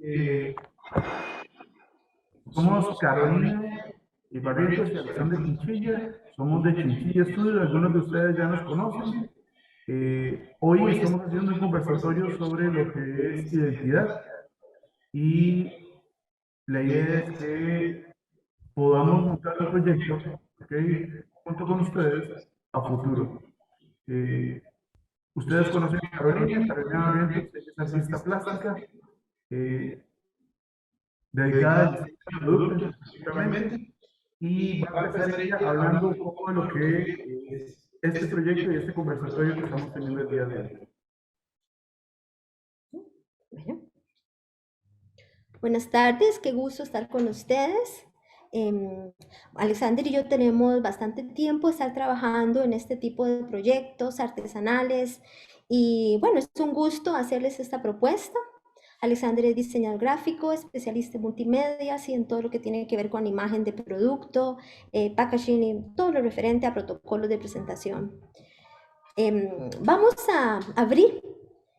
Eh, Somos Carolina y Barrientos y Alexander Chinchilla. Somos de Chinchilla Studio. Algunos de ustedes ya nos conocen. Hoy estamos haciendo un conversatorio sobre lo que es identidad y la idea es que podamos montar un proyecto, ¿ok? Junto con ustedes a futuro. Eh, Ustedes conocen a Carolina. Carolina Barrientos es artista plástica, eh, dedicada al diseño de productos específicamente, y va a empezar ella hablando un poco de lo que es este proyecto y este conversatorio que estamos teniendo el día de hoy. Bueno, buenas tardes, qué gusto estar con ustedes. Alexander y yo tenemos bastante tiempo de estar trabajando en este tipo de proyectos artesanales y bueno, es un gusto hacerles esta propuesta. Alexander es diseñador gráfico, especialista en multimedia y en todo lo que tiene que ver con imagen de producto, packaging y todo lo referente a protocolos de presentación. Vamos a abrir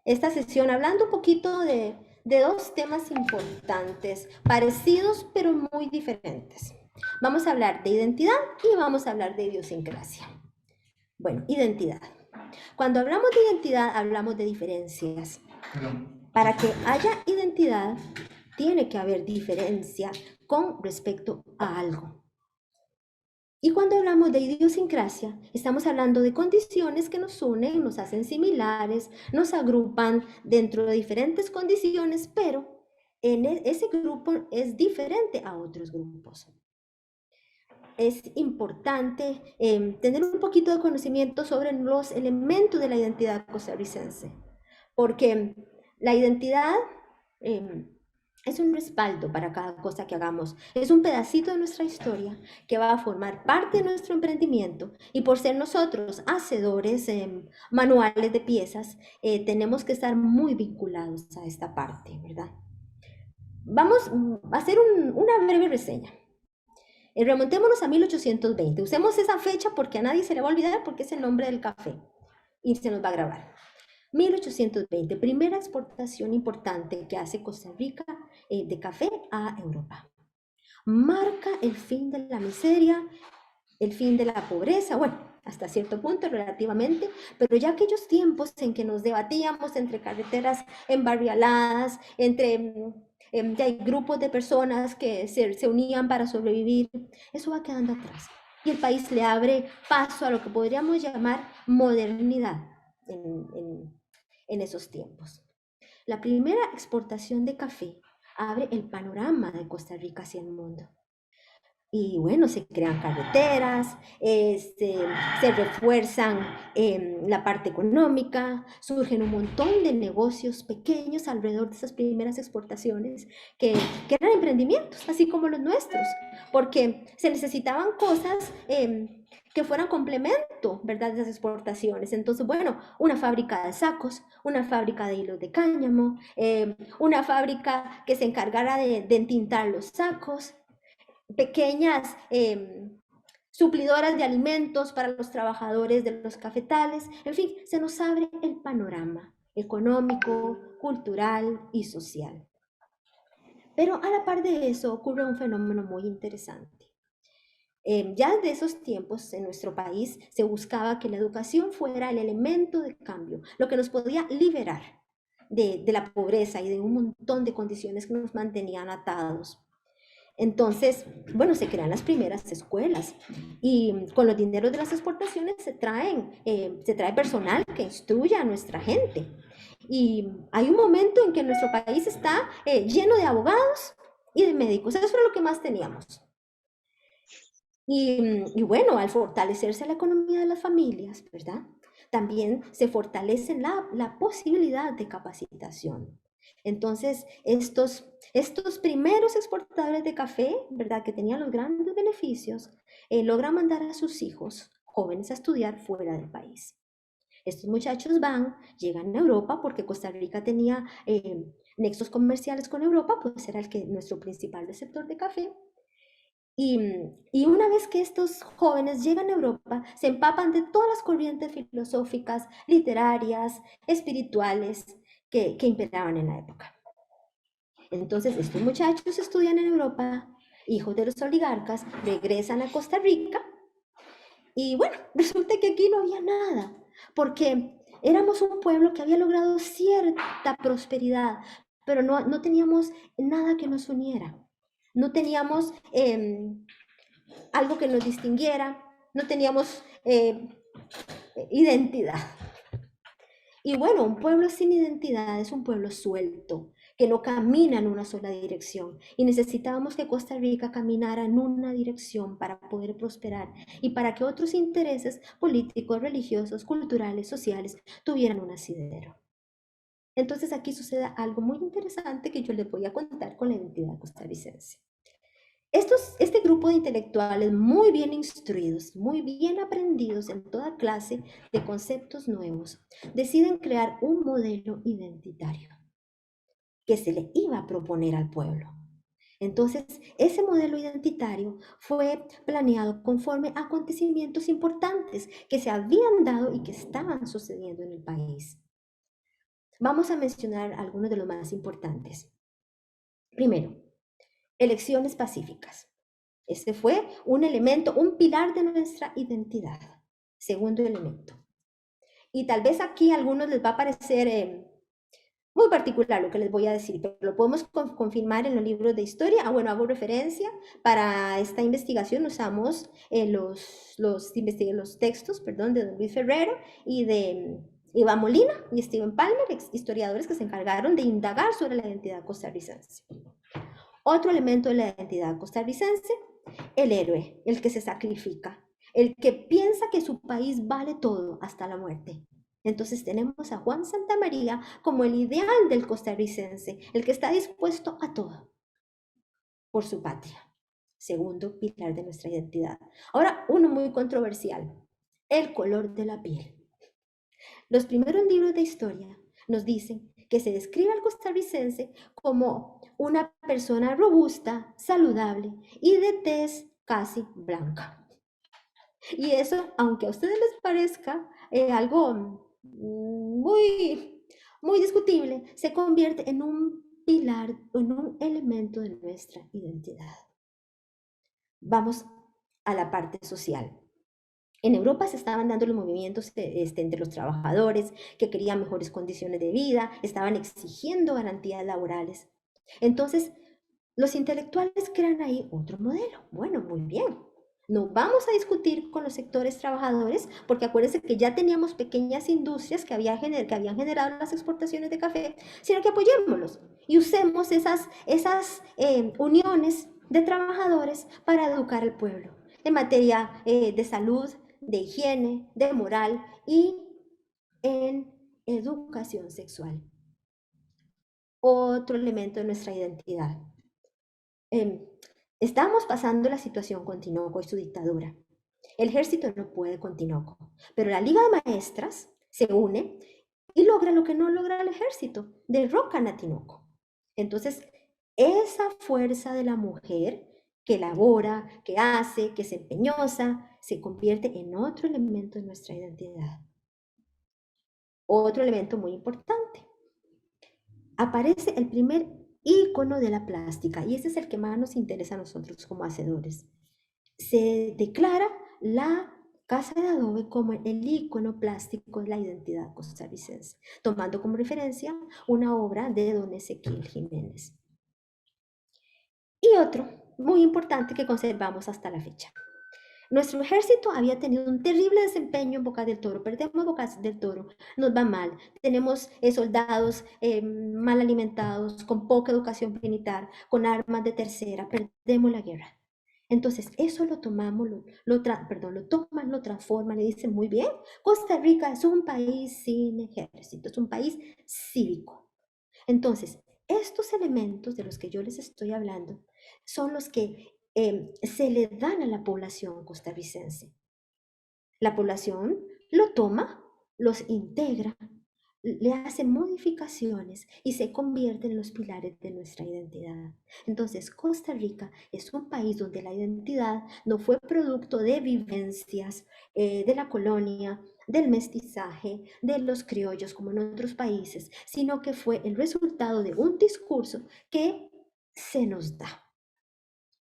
esta sesión hablando un poquito de dos temas importantes, parecidos pero muy diferentes. Vamos a hablar de identidad y vamos a hablar de idiosincrasia. Bueno, identidad. Cuando hablamos de identidad, hablamos de diferencias. Para que haya identidad, tiene que haber diferencia con respecto a algo. Y cuando hablamos de idiosincrasia, estamos hablando de condiciones que nos unen, nos hacen similares, nos agrupan dentro de diferentes condiciones, pero en ese grupo es diferente a otros grupos. Es importante tener un poquito de conocimiento sobre los elementos de la identidad costarricense, porque la identidad es un respaldo para cada cosa que hagamos. Es un pedacito de nuestra historia que va a formar parte de nuestro emprendimiento y por ser nosotros hacedores manuales de piezas, tenemos que estar muy vinculados a esta parte, ¿verdad? Vamos a hacer una breve reseña. Remontémonos a 1820. Usemos esa fecha porque a nadie se le va a olvidar porque es el nombre del café y se nos va a grabar. 1820, primera exportación importante que hace Costa Rica de café a Europa. Marca el fin de la miseria, el fin de la pobreza, bueno, hasta cierto punto relativamente, pero ya aquellos tiempos en que nos debatíamos entre carreteras embarrialadas, entre hay grupos de personas que se unían para sobrevivir, eso va quedando atrás. Y el país le abre paso a lo que podríamos llamar modernidad en esos tiempos. La primera exportación de café abre el panorama de Costa Rica hacia el mundo. Y bueno, se crean carreteras, se refuerzan la parte económica, surgen un montón de negocios pequeños alrededor de esas primeras exportaciones que eran emprendimientos, así como los nuestros, porque se necesitaban cosas que fueran complemento, ¿verdad?, de esas exportaciones. Entonces, bueno, una fábrica de sacos, una fábrica de hilos de cáñamo, una fábrica que se encargara de entintar los sacos, pequeñas suplidoras de alimentos para los trabajadores de los cafetales. En fin, se nos abre el panorama económico, cultural y social. Pero a la par de eso ocurre un fenómeno muy interesante. Ya de esos tiempos en nuestro país se buscaba que la educación fuera el elemento de cambio, lo que nos podía liberar de la pobreza y de un montón de condiciones que nos mantenían atados. Entonces, bueno, se crean las primeras escuelas y con los dineros de las exportaciones se trae personal que instruya a nuestra gente. Y hay un momento en que nuestro país está lleno de abogados y de médicos. Eso era lo que más teníamos. Y bueno, al fortalecerse la economía de las familias, ¿verdad? También se fortalece la posibilidad de capacitación. Entonces, estos primeros exportadores de café, ¿verdad?, que tenían los grandes beneficios, logran mandar a sus hijos jóvenes a estudiar fuera del país. Estos muchachos llegan a Europa porque Costa Rica tenía nexos comerciales con Europa, pues era nuestro principal receptor de café. Y una vez que estos jóvenes llegan a Europa, se empapan de todas las corrientes filosóficas, literarias, espirituales que imperaban en la época. Entonces, estos muchachos estudian en Europa, hijos de los oligarcas, regresan a Costa Rica y bueno, resulta que aquí no había nada, porque éramos un pueblo que había logrado cierta prosperidad, pero no teníamos nada que nos uniera. No teníamos algo que nos distinguiera, no teníamos identidad. Y bueno, un pueblo sin identidad es un pueblo suelto, que no camina en una sola dirección. Y necesitábamos que Costa Rica caminara en una dirección para poder prosperar y para que otros intereses políticos, religiosos, culturales, sociales tuvieran un asidero. Entonces aquí sucede algo muy interesante que yo les voy a contar con la identidad costarricense. Este grupo de intelectuales muy bien instruidos, muy bien aprendidos en toda clase de conceptos nuevos, deciden crear un modelo identitario que se le iba a proponer al pueblo. Entonces, ese modelo identitario fue planeado conforme a acontecimientos importantes que se habían dado y que estaban sucediendo en el país. Vamos a mencionar algunos de los más importantes. Primero, elecciones pacíficas. Este fue un elemento, un pilar de nuestra identidad. Segundo elemento. Y tal vez aquí a algunos les va a parecer muy particular lo que les voy a decir, pero lo podemos confirmar en los libros de historia. Bueno, hago referencia, para esta investigación usamos los textos, perdón, de don Luis Ferrero y de Iván Molina y Steven Palmer, historiadores que se encargaron de indagar sobre la identidad costarricense. Otro elemento de la identidad costarricense, el héroe, el que se sacrifica, el que piensa que su país vale todo hasta la muerte. Entonces tenemos a Juan Santamaría como el ideal del costarricense, el que está dispuesto a todo por su patria. Segundo pilar de nuestra identidad. Ahora, uno muy controversial, el color de la piel. Los primeros libros de historia nos dicen que se describe al costarricense como una persona robusta, saludable y de tez casi blanca. Y eso, aunque a ustedes les parezca algo muy discutible, se convierte en un pilar, en un elemento de nuestra identidad. Vamos a la parte social. En Europa se estaban dando los movimientos entre los trabajadores que querían mejores condiciones de vida, estaban exigiendo garantías laborales. Entonces, los intelectuales crean ahí otro modelo. Bueno, muy bien. No vamos a discutir con los sectores trabajadores, porque acuérdense que ya teníamos pequeñas industrias que habían generado las exportaciones de café, sino que apoyémoslos y usemos esas uniones de trabajadores para educar al pueblo en materia de salud, de higiene, de moral y en educación sexual. Otro elemento de nuestra identidad. Estamos pasando la situación con Tinoco y su dictadura. El ejército no puede con Tinoco, pero la Liga de Maestras se une y logra lo que no logra el ejército, derrocan a Tinoco. Entonces, esa fuerza de la mujer que elabora, que hace, que es empeñosa, se convierte en otro elemento de nuestra identidad. Otro elemento muy importante. Aparece el primer ícono de la plástica y ese es el que más nos interesa a nosotros como hacedores. Se declara la casa de adobe como el ícono plástico de la identidad costarricense, tomando como referencia una obra de don Ezequiel Jiménez. Y otro muy importante que conservamos hasta la fecha. Nuestro ejército había tenido un terrible desempeño en Bocas del Toro, perdemos Bocas del Toro, nos va mal, tenemos soldados mal alimentados, con poca educación militar, con armas de tercera, perdemos la guerra. Entonces, eso lo tomamos, lo toman, lo transforman, le dicen, muy bien, Costa Rica es un país sin ejército, es un país cívico. Entonces, estos elementos de los que yo les estoy hablando son los que se le dan a la población costarricense. La población lo toma, los integra, le hace modificaciones y se convierten en los pilares de nuestra identidad. Entonces, Costa Rica es un país donde la identidad no fue producto de vivencias de la colonia, del mestizaje, de los criollos como en otros países, sino que fue el resultado de un discurso que se nos da.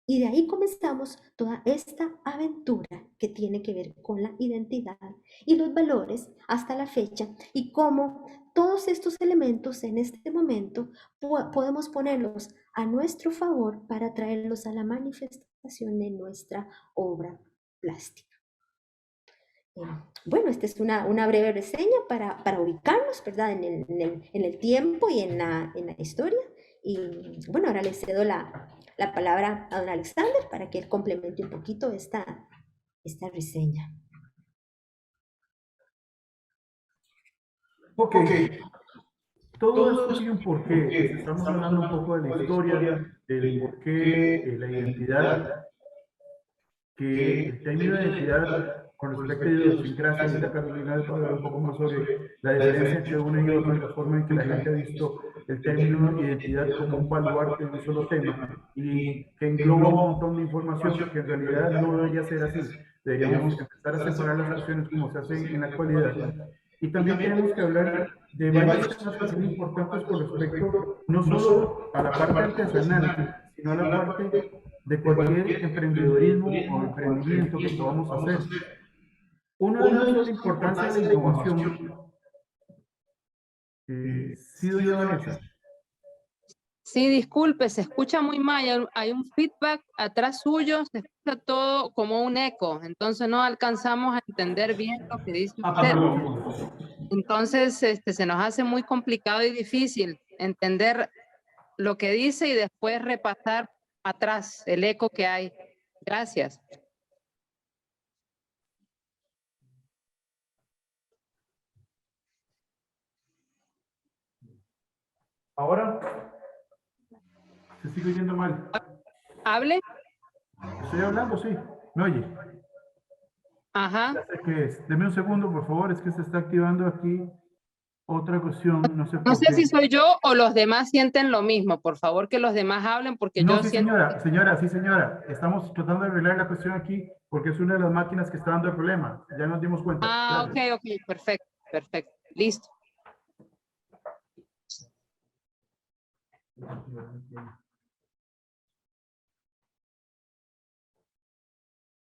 Y de ahí comenzamos toda esta aventura que tiene que ver con la identidad y los valores hasta la fecha y cómo todos estos elementos en este momento podemos ponerlos a nuestro favor para traerlos a la manifestación de nuestra obra plástica. Bueno, esta es una breve reseña para ubicarnos, ¿verdad? En el tiempo y en la historia. Y bueno, ahora le cedo la palabra a don Alexander para que él complemente un poquito esta reseña. Ok, todo esto tiene un porqué. Pues estamos hablando un poco de la historia, del porqué, la identidad, que el término de identidad con respecto a idiosincrasia, ahorita Carolina va a hablar un poco más sobre la diferencia entre una y otra, la forma en que la gente ha visto el término identidad como un baluarte de un solo tema y que engloba un montón de información que en realidad no debería ser así. Deberíamos empezar a separar las cuestiones como se hacen en la actualidad. Y también tenemos que hablar de varios temas que son importantes con respecto no solo a la parte artesanal, sino a la parte de cualquier emprendedorismo o emprendimiento que podamos hacer. Uno de ellos es la importancia de la innovación. ¿Sí, doña Vanessa? Sí, disculpe, se escucha muy mal, hay un feedback atrás suyo, se escucha todo como un eco, entonces no alcanzamos a entender bien lo que dice usted. Perdón. Entonces se nos hace muy complicado y difícil entender lo que dice y después repasar atrás el eco que hay. Gracias. Ahora se sigue oyendo mal. ¿Hable? Estoy hablando, sí. ¿Me oye? Ajá. Ya sé qué es. Deme un segundo, por favor. Es que se está activando aquí otra cuestión. No sé No por sé qué. si soy yo o los demás sienten lo mismo. Por favor, que los demás hablen porque No, yo sí, siento... señora, sí, señora. Estamos tratando de arreglar la cuestión aquí porque es una de las máquinas que está dando el problema. Ya nos dimos cuenta. Ah, Gracias. ok, perfecto, perfecto. Listo.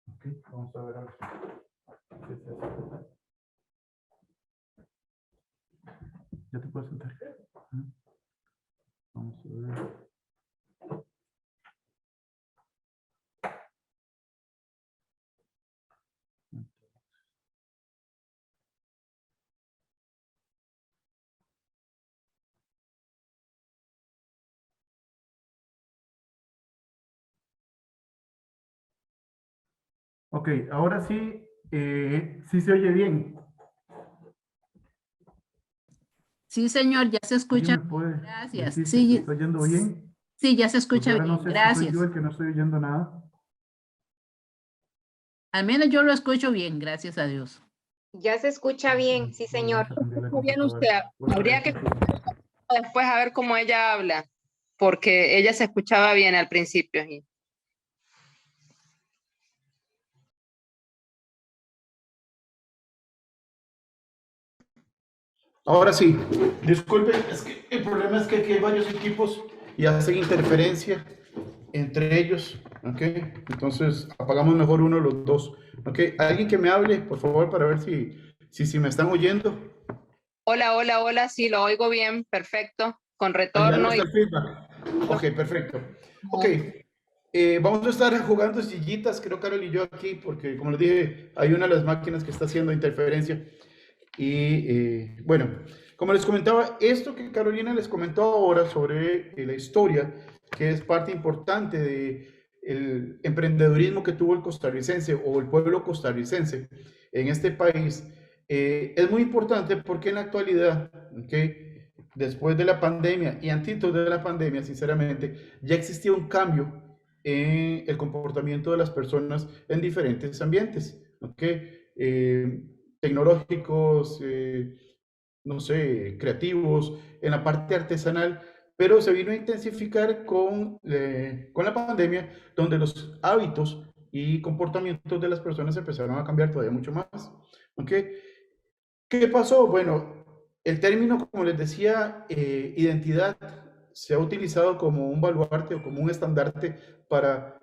Ok, vamos a ver ahora. Ya te puedes sentar. Vamos a ver. Ok, ahora sí, sí se oye bien. Sí, señor, ya se escucha. ¿Alguien me puede Gracias. decir Sí, si se está oyendo bien? sí, ya se escucha Porque ahora no bien. sé si soy yo Gracias. el que no estoy oyendo nada. Al menos yo lo escucho bien, gracias a Dios. Ya se escucha bien, sí, señor. Vamos a cambiar la Muy bien computadora. usted. Habría que después a ver cómo ella habla, porque ella se escuchaba bien al principio. Ahora sí, disculpen, es que el problema es que aquí hay varios equipos y hacen interferencia entre ellos, ¿ok? Entonces apagamos mejor uno de los dos, ¿ok? Alguien que me hable, por favor, para ver si me están oyendo. Hola, hola, hola, sí, lo oigo bien, perfecto, con Ya no retorno. está el feedback. Ok, perfecto. Ok, vamos a estar jugando sillitas, creo Carol y yo aquí, porque como les dije, hay una de las máquinas que está haciendo interferencia. Y bueno, como les comentaba, esto que Carolina les comentó ahora sobre la historia, que es parte importante del emprendedurismo que tuvo el costarricense o el pueblo costarricense en este país, es muy importante porque en la actualidad, ¿okay? Después de la pandemia y antes de la pandemia, sinceramente, ya existía un cambio en el comportamiento de las personas en diferentes ambientes, ¿ok? Tecnológicos, no sé, creativos, en la parte artesanal, pero se vino a intensificar con la pandemia, donde los hábitos y comportamientos de las personas empezaron a cambiar todavía mucho más. ¿Ok? ¿Qué pasó? Bueno, el término, como les decía, identidad, se ha utilizado como un baluarte o como un estandarte para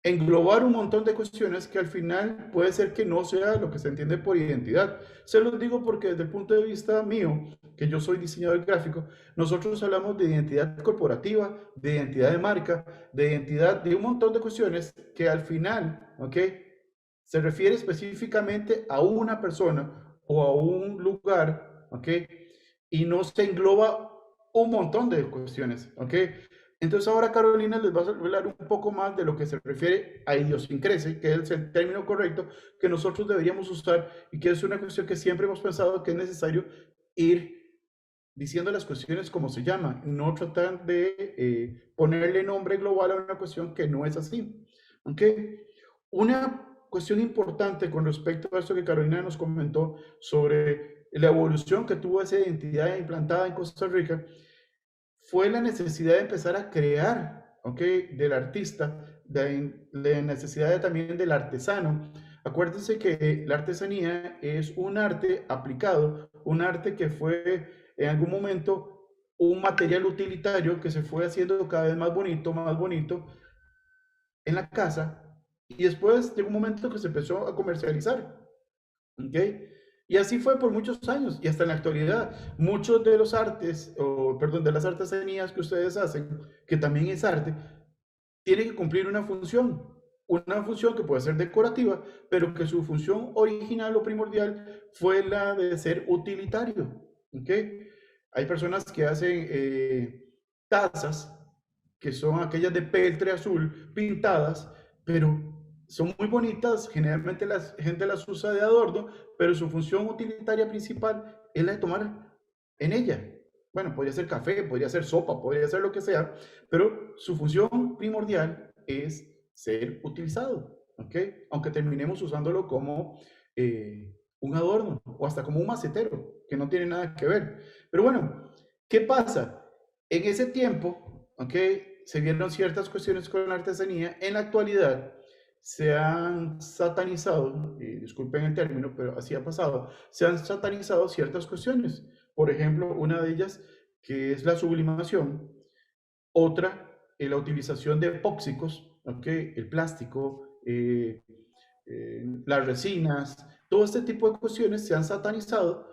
englobar un montón de cuestiones que al final puede ser que no sea lo que se entiende por identidad. Se los digo porque desde el punto de vista mío, que yo soy diseñador gráfico, nosotros hablamos de identidad corporativa, de identidad de marca, de identidad de un montón de cuestiones que al final, ¿ok?, se refiere específicamente a una persona o a un lugar, ¿ok?, y no se engloba un montón de cuestiones, ¿ok? Entonces ahora Carolina les va a hablar un poco más de lo que se refiere a idiosincrasia, que es el término correcto que nosotros deberíamos usar y que es una cuestión que siempre hemos pensado que es necesario ir diciendo las cuestiones como se llaman, no tratar de ponerle nombre global a una cuestión que no es así. ¿Ok? Una cuestión importante con respecto a esto que Carolina nos comentó sobre la evolución que tuvo esa identidad implantada en Costa Rica fue la necesidad de empezar a crear, ¿ok?, del artista, de la necesidad también del artesano. Acuérdense que la artesanía es un arte aplicado, un arte que fue en algún momento un material utilitario que se fue haciendo cada vez más bonito en la casa, y después llegó un momento que se empezó a comercializar. ¿Ok? Y así fue por muchos años y hasta en la actualidad. Muchos de los artes, o perdón, de las artesanías que ustedes hacen, que también es arte, tienen que cumplir una función que puede ser decorativa, pero que su función original o primordial fue la de ser utilitario. ¿Ok? Hay personas que hacen tazas, que son aquellas de peltre azul pintadas, pero son muy bonitas, generalmente la gente las usa de adorno, pero su función utilitaria principal es la de tomar en ella. Bueno, podría ser café, podría ser sopa, podría ser lo que sea, pero su función primordial es ser utilizado, ¿ok? Aunque terminemos usándolo como un adorno o hasta como un macetero, que no tiene nada que ver. Pero bueno, ¿qué pasa? En ese tiempo, ¿ok?, se vieron ciertas cuestiones con la artesanía. En la actualidad se han satanizado, disculpen el término, pero así ha pasado, se han satanizado ciertas cuestiones. Por ejemplo, una de ellas que es la sublimación, otra, la utilización de epóxicos, ¿okay?, el plástico, las resinas, todo este tipo de cuestiones se han satanizado.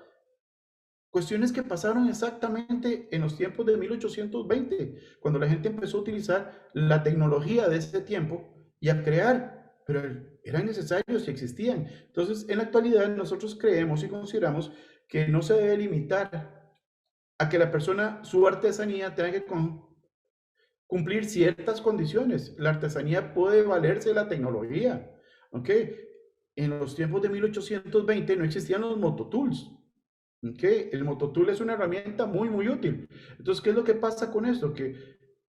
Cuestiones que pasaron exactamente en los tiempos de 1820, cuando la gente empezó a utilizar la tecnología de ese tiempo y a crear, pero eran necesarios y existían. Entonces, en la actualidad nosotros creemos y consideramos que no se debe limitar a que la persona, su artesanía, tenga que cumplir ciertas condiciones. La artesanía puede valerse de la tecnología, ¿ok? En los tiempos de 1820 no existían los mototools. ¿Okay? El mototool es una herramienta muy, muy útil. Entonces, ¿qué es lo que pasa con esto? Que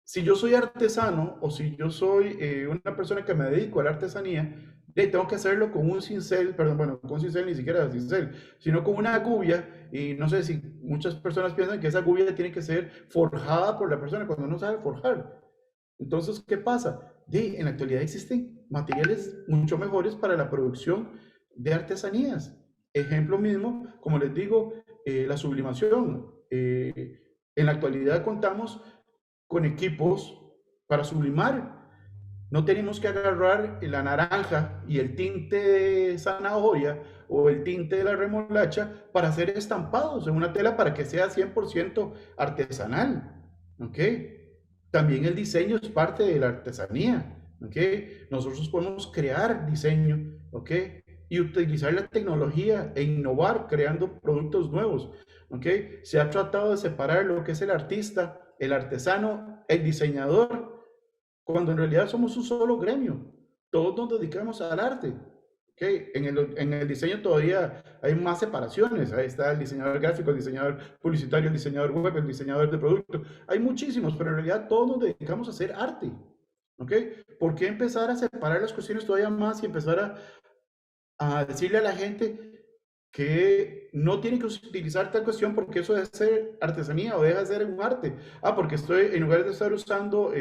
si yo soy artesano o si yo soy una persona que me dedico a la artesanía, tengo que hacerlo con un cincel, perdón, bueno, con un cincel ni siquiera cincel, sino con una gubia. Y no sé si muchas personas piensan que esa gubia tiene que ser forjada por la persona cuando no sabe forjar. Entonces, ¿qué pasa? En la actualidad existen materiales mucho mejores para la producción de artesanías. Ejemplo mismo, como les digo, la sublimación. En la actualidad contamos con equipos para sublimar. No tenemos que agarrar la naranja y el tinte de zanahoria o el tinte de la remolacha para hacer estampados en una tela para que sea 100% artesanal. ¿Ok? También el diseño es parte de la artesanía. ¿Ok? Nosotros podemos crear diseño. ¿Ok? Y utilizar la tecnología e innovar creando productos nuevos. ¿Ok? Se ha tratado de separar lo que es el artista, el artesano, el diseñador, cuando en realidad somos un solo gremio. Todos nos dedicamos al arte. ¿Okay? En el diseño todavía hay más separaciones. Ahí está el diseñador gráfico, el diseñador publicitario, el diseñador web, el diseñador de producto. Hay muchísimos, pero en realidad todos nos dedicamos a hacer arte. ¿Ok? ¿Por qué empezar a separar las cuestiones todavía más y empezar a decirle a la gente que no tiene que utilizar tal cuestión porque eso debe ser artesanía o deja de ser un arte. Ah, porque estoy, en lugar de estar usando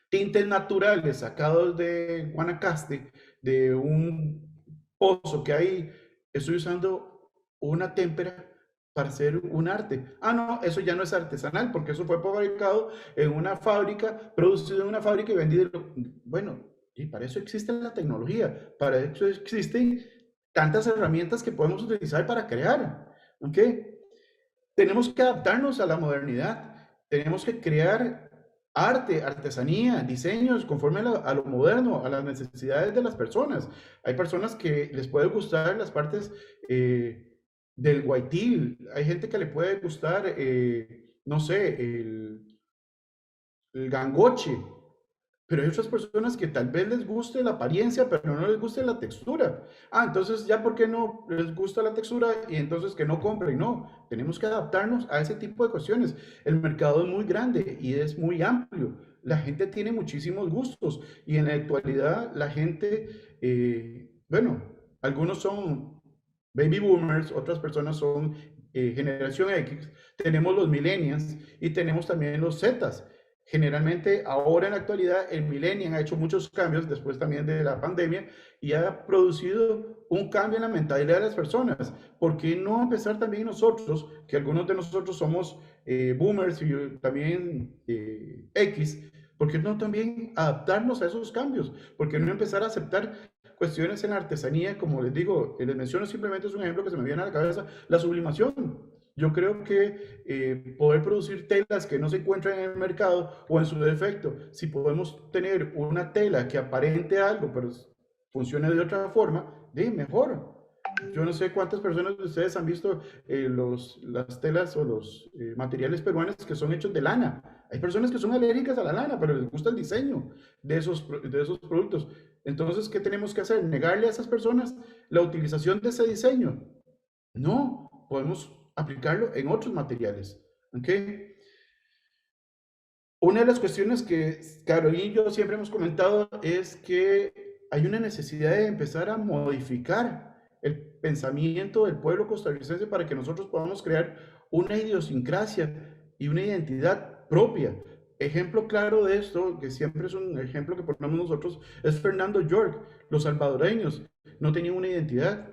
tintes naturales sacados de Guanacaste, de un pozo que hay, estoy usando una témpera para hacer un arte. Ah, no, eso ya no es artesanal porque eso fue fabricado en una fábrica, producido en una fábrica y vendido. Bueno, y para eso existe la tecnología, para eso existen tantas herramientas que podemos utilizar para crear. ¿Ok? Tenemos que adaptarnos a la modernidad, tenemos que crear arte, artesanía, diseños conforme a lo moderno, a las necesidades de las personas. Hay personas que les puede gustar las partes del guaitil, hay gente que le puede gustar, no sé, el gangoche, pero hay otras personas que tal vez les guste la apariencia, pero no les guste la textura. Ah, entonces ya por qué no les gusta la textura y entonces que no compren. No, tenemos que adaptarnos a ese tipo de cuestiones. El mercado es muy grande y es muy amplio. La gente tiene muchísimos gustos y en la actualidad la gente, bueno, algunos son baby boomers, otras personas son generación X, tenemos los millennials y tenemos también los Zetas. Generalmente, ahora en la actualidad, el millennial ha hecho muchos cambios después también de la pandemia y ha producido un cambio en la mentalidad de las personas. ¿Por qué no empezar también nosotros, que algunos de nosotros somos boomers y también X, por qué no también adaptarnos a esos cambios? ¿Por qué no empezar a aceptar cuestiones en la artesanía? Como les digo, les menciono simplemente es un ejemplo que se me viene a la cabeza, la sublimación. Yo creo que poder producir telas que no se encuentran en el mercado o en su defecto, si podemos tener una tela que aparente algo, pero funcione de otra forma, de mejor. Yo no sé cuántas personas de ustedes han visto las telas o los materiales peruanos que son hechos de lana. Hay personas que son alérgicas a la lana, pero les gusta el diseño de esos productos. Entonces, ¿qué tenemos que hacer? ¿Negarle a esas personas la utilización de ese diseño? No, podemos aplicarlo en otros materiales. ¿Ok? Una de las cuestiones que Carolina y yo siempre hemos comentado es que hay una necesidad de empezar a modificar el pensamiento del pueblo costarricense para que nosotros podamos crear una idiosincrasia y una identidad propia. Ejemplo claro de esto, que siempre es un ejemplo que ponemos nosotros, es Fernando York. Los salvadoreños no tenían una identidad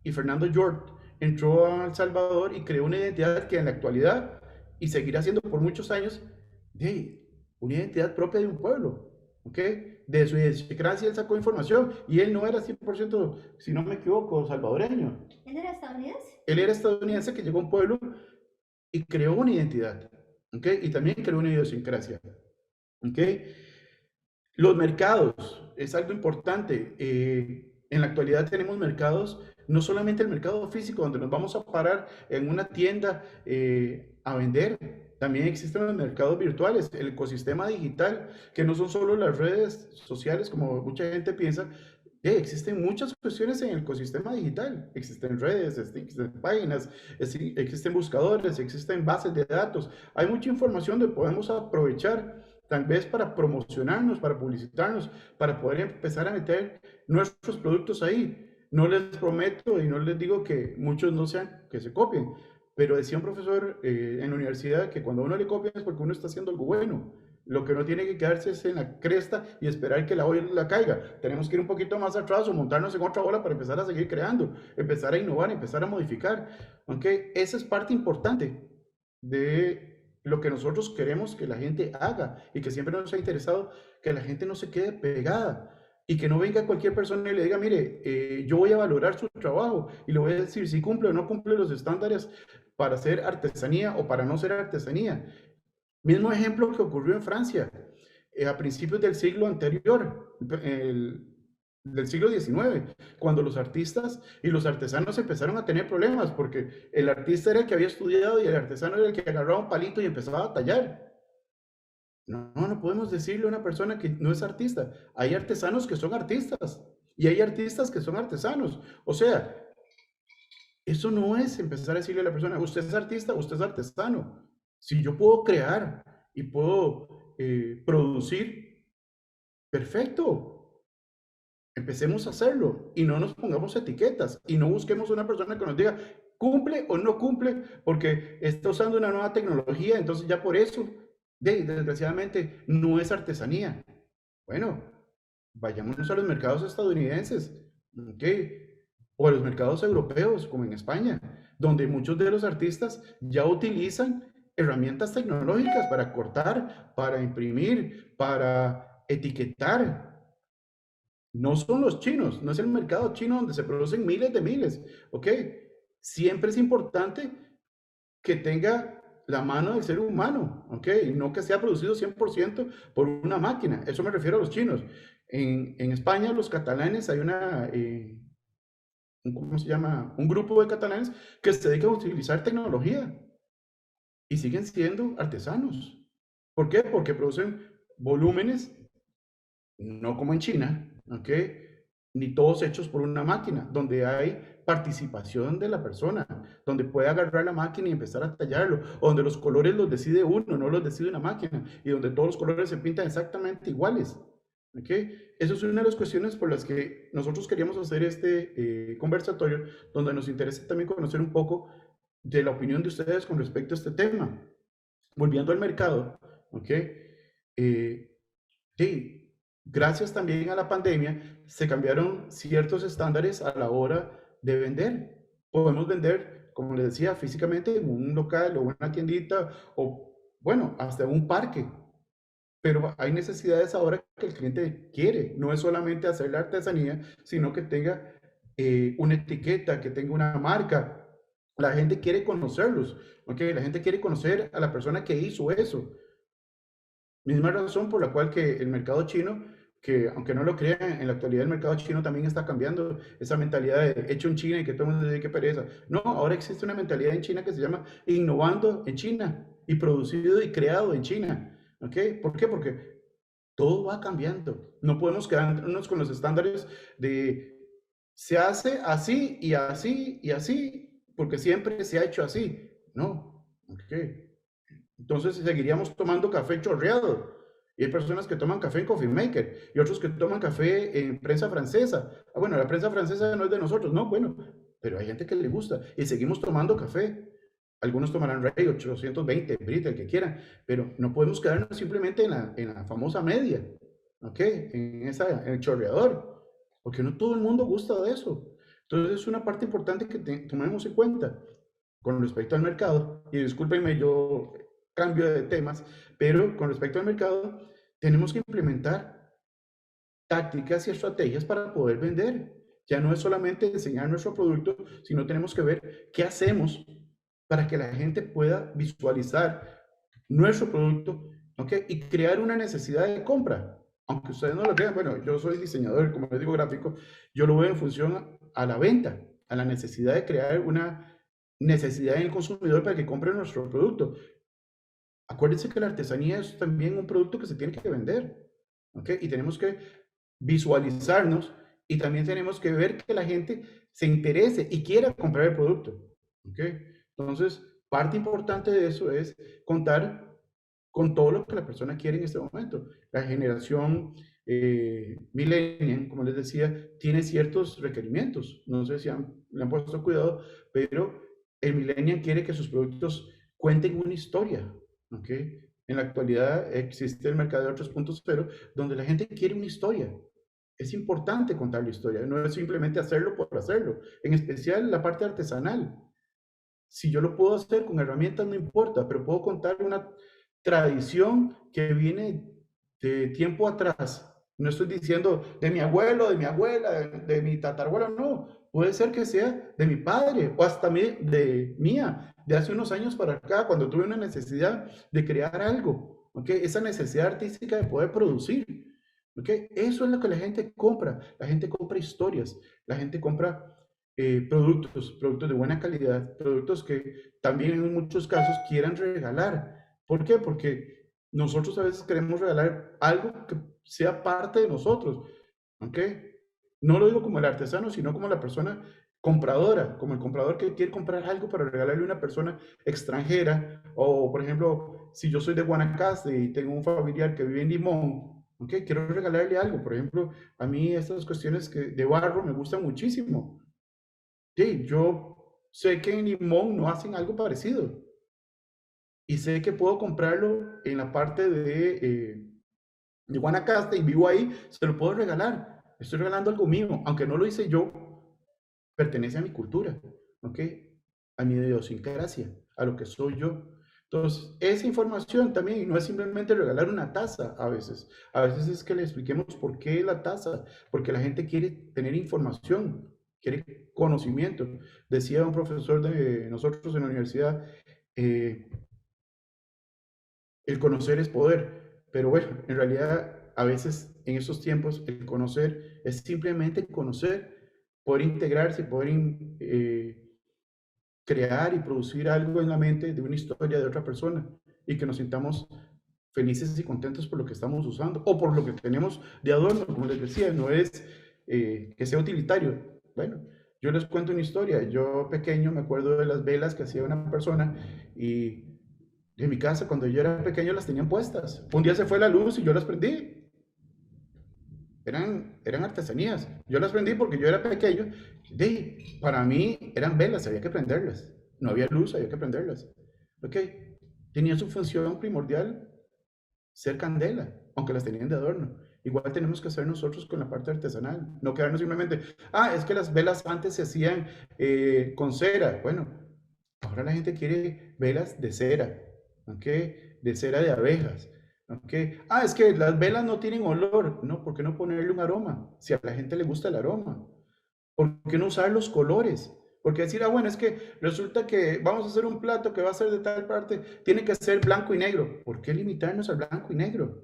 y Fernando York entró a El Salvador y creó una identidad que en la actualidad, y seguirá siendo por muchos años, de una identidad propia de un pueblo, ¿ok? De su idiosincrasia él sacó información y él no era 100%, si no me equivoco, salvadoreño. ¿Él era estadounidense? Él era estadounidense que llegó a un pueblo y creó una identidad, ¿ok? Y también creó una idiosincrasia, ¿ok? Los mercados es algo importante. En la actualidad tenemos mercados, no solamente el mercado físico donde nos vamos a parar en una tienda a vender, también existen los mercados virtuales, el ecosistema digital, que no son solo las redes sociales como mucha gente piensa. Existen muchas cuestiones en el ecosistema digital, existen redes, existen páginas, existen buscadores, existen bases de datos, hay mucha información que podemos aprovechar tal vez para promocionarnos, para publicitarnos, para poder empezar a meter nuestros productos ahí. No les prometo y no les digo que muchos no sean, que se copien, pero decía un profesor en la universidad que cuando a uno le copian es porque uno está haciendo algo bueno. Lo que no tiene que quedarse es en la cresta y esperar que la ola caiga. Tenemos que ir un poquito más atrás o montarnos en otra ola para empezar a seguir creando, empezar a innovar, empezar a modificar. Aunque esa es parte importante de lo que nosotros queremos que la gente haga y que siempre nos ha interesado que la gente no se quede pegada y que no venga cualquier persona y le diga, mire, yo voy a valorar su trabajo y le voy a decir si cumple o no cumple los estándares para hacer artesanía o para no ser artesanía. Mismo ejemplo que ocurrió en Francia a principios del siglo anterior, del siglo XIX, cuando los artistas y los artesanos empezaron a tener problemas, porque el artista era el que había estudiado y el artesano era el que agarraba un palito y empezaba a tallar. No podemos decirle a una persona que no es artista. Hay artesanos que son artistas y hay artistas que son artesanos. O sea, eso no es empezar a decirle a la persona, usted es artista, usted es artesano. Si yo puedo crear y puedo producir, perfecto. Empecemos a hacerlo y no nos pongamos etiquetas y no busquemos una persona que nos diga cumple o no cumple porque está usando una nueva tecnología, entonces ya por eso, desgraciadamente, no es artesanía. Bueno, vayámonos a los mercados estadounidenses, ¿ok? O a los mercados europeos, como en España, donde muchos de los artistas ya utilizan herramientas tecnológicas para cortar, para imprimir, para etiquetar. No son los chinos, no es el mercado chino donde se producen miles de miles, ¿ok? Siempre es importante que tenga la mano del ser humano, ¿ok? No que sea producido 100% por una máquina. Eso me refiero a los chinos. En España, los catalanes, hay ¿cómo se llama? Un grupo de catalanes que se dedican a utilizar tecnología y siguen siendo artesanos. ¿Por qué? Porque producen volúmenes, no como en China, ¿ok? Ni todos hechos por una máquina, donde hay participación de la persona, donde puede agarrar la máquina y empezar a tallarlo, donde los colores los decide uno, no los decide una máquina, y donde todos los colores se pintan exactamente iguales. ¿Ok? Eso es una de las cuestiones por las que nosotros queríamos hacer este conversatorio, donde nos interesa también conocer un poco de la opinión de ustedes con respecto a este tema. Volviendo al mercado, ¿ok? Sí, gracias también a la pandemia se cambiaron ciertos estándares a la hora de vender. Podemos vender, como les decía, físicamente en un local o una tiendita o, bueno, hasta un parque. Pero hay necesidades ahora que el cliente quiere. No es solamente hacer la artesanía, sino que tenga una etiqueta, que tenga una marca. La gente quiere conocerlos, ¿ok? La gente quiere conocer a la persona que hizo eso. Misma razón por la cual que el mercado chino, que aunque no lo crean, en la actualidad el mercado chino también está cambiando esa mentalidad de hecho en China y que todo el mundo dice que pereza. No, ahora existe una mentalidad en China que se llama innovando en China y producido y creado en China. ¿Ok? ¿Por qué? Porque todo va cambiando. No podemos quedarnos con los estándares de se hace así y así y así, porque siempre se ha hecho así. No. ¿Ok? Entonces seguiríamos tomando café chorreado. Y hay personas que toman café en Coffee Maker y otros que toman café en prensa francesa. Ah, bueno, la prensa francesa no es de nosotros. No, bueno, pero hay gente que le gusta y seguimos tomando café. Algunos tomarán Rey 820, Brita, el que quieran, pero no podemos quedarnos simplemente en la famosa media, ¿ok? En el chorreador, porque no todo el mundo gusta de eso. Entonces es una parte importante que tomemos en cuenta con respecto al mercado. Y discúlpenme, yo cambio de temas, pero con respecto al mercado, tenemos que implementar tácticas y estrategias para poder vender. Ya no es solamente enseñar nuestro producto, sino tenemos que ver qué hacemos para que la gente pueda visualizar nuestro producto, ¿ok? Y crear una necesidad de compra. Aunque ustedes no lo crean, bueno, yo soy diseñador, como les digo, gráfico, yo lo veo en función a la venta, a la necesidad de crear una necesidad en el consumidor para que compre nuestro producto. Acuérdense que la artesanía es también un producto que se tiene que vender, ¿ok? Y tenemos que visualizarnos y también tenemos que ver que la gente se interese y quiera comprar el producto, ¿ok? Entonces, parte importante de eso es contar con todo lo que la persona quiere en este momento. La generación millennial, como les decía, tiene ciertos requerimientos. No sé si le han puesto cuidado, pero el millennial quiere que sus productos cuenten una historia, ¿ok? En la actualidad existe el mercadeo 3.0, donde la gente quiere una historia. Es importante contar la historia, no es simplemente hacerlo por hacerlo, en especial la parte artesanal. Si yo lo puedo hacer con herramientas, no importa, pero puedo contar una tradición que viene de tiempo atrás. No estoy diciendo de mi abuelo, de mi abuela, de mi tatarabuela, no. Puede ser que sea de mi padre o hasta de mía, de hace unos años para acá, cuando tuve una necesidad de crear algo, ¿ok? Esa necesidad artística de poder producir, ¿ok? Eso es lo que la gente compra. La gente compra historias, la gente compra productos de buena calidad, productos que también en muchos casos quieran regalar. ¿Por qué? Porque nosotros a veces queremos regalar algo que sea parte de nosotros, ¿ok? No lo digo como el artesano, sino como la persona compradora, como el comprador que quiere comprar algo para regalarle a una persona extranjera, o por ejemplo, si yo soy de Guanacaste y tengo un familiar que vive en Limón, ¿ok? Quiero regalarle algo. Por ejemplo, a mí estas cuestiones de barro me gustan muchísimo. Sí, yo sé que en Limón no hacen algo parecido. Y sé que puedo comprarlo en la parte de Guanacaste y vivo ahí, se lo puedo regalar. Estoy regalando algo mío, aunque no lo hice yo, pertenece a mi cultura, ¿ok? A mi idiosincrasia, a lo que soy yo. Entonces, esa información también no es simplemente regalar una taza a veces es que le expliquemos por qué la taza, porque la gente quiere tener información, quiere conocimiento. Decía un profesor de nosotros en la universidad, eh, el conocer es poder, pero bueno, en realidad a veces en esos tiempos el conocer es simplemente conocer, poder integrarse, poder crear y producir algo en la mente de una historia de otra persona y que nos sintamos felices y contentos por lo que estamos usando o por lo que tenemos de adorno, como les decía, no es que sea utilitario. Bueno, yo les cuento una historia. Yo pequeño me acuerdo de las velas que hacía una persona y en mi casa cuando yo era pequeño las tenían puestas. Un día se fue la luz y yo las prendí. Eran artesanías. Yo las prendí porque yo era pequeño. Para mí eran velas, había que prenderlas. No había luz, había que prenderlas. Ok, tenía su función primordial ser candela, aunque las tenían de adorno. Igual tenemos que hacer nosotros con la parte artesanal, no quedarnos simplemente, es que las velas antes se hacían con cera. Bueno, ahora la gente quiere velas de cera, ¿ok? De cera de abejas, ¿ok? Es que las velas no tienen olor. No, ¿por qué no ponerle un aroma? Si a la gente le gusta el aroma. ¿Por qué no usar los colores? Porque decir, bueno, es que resulta que vamos a hacer un plato que va a ser de tal parte, tiene que ser blanco y negro. ¿Por qué limitarnos al blanco y negro?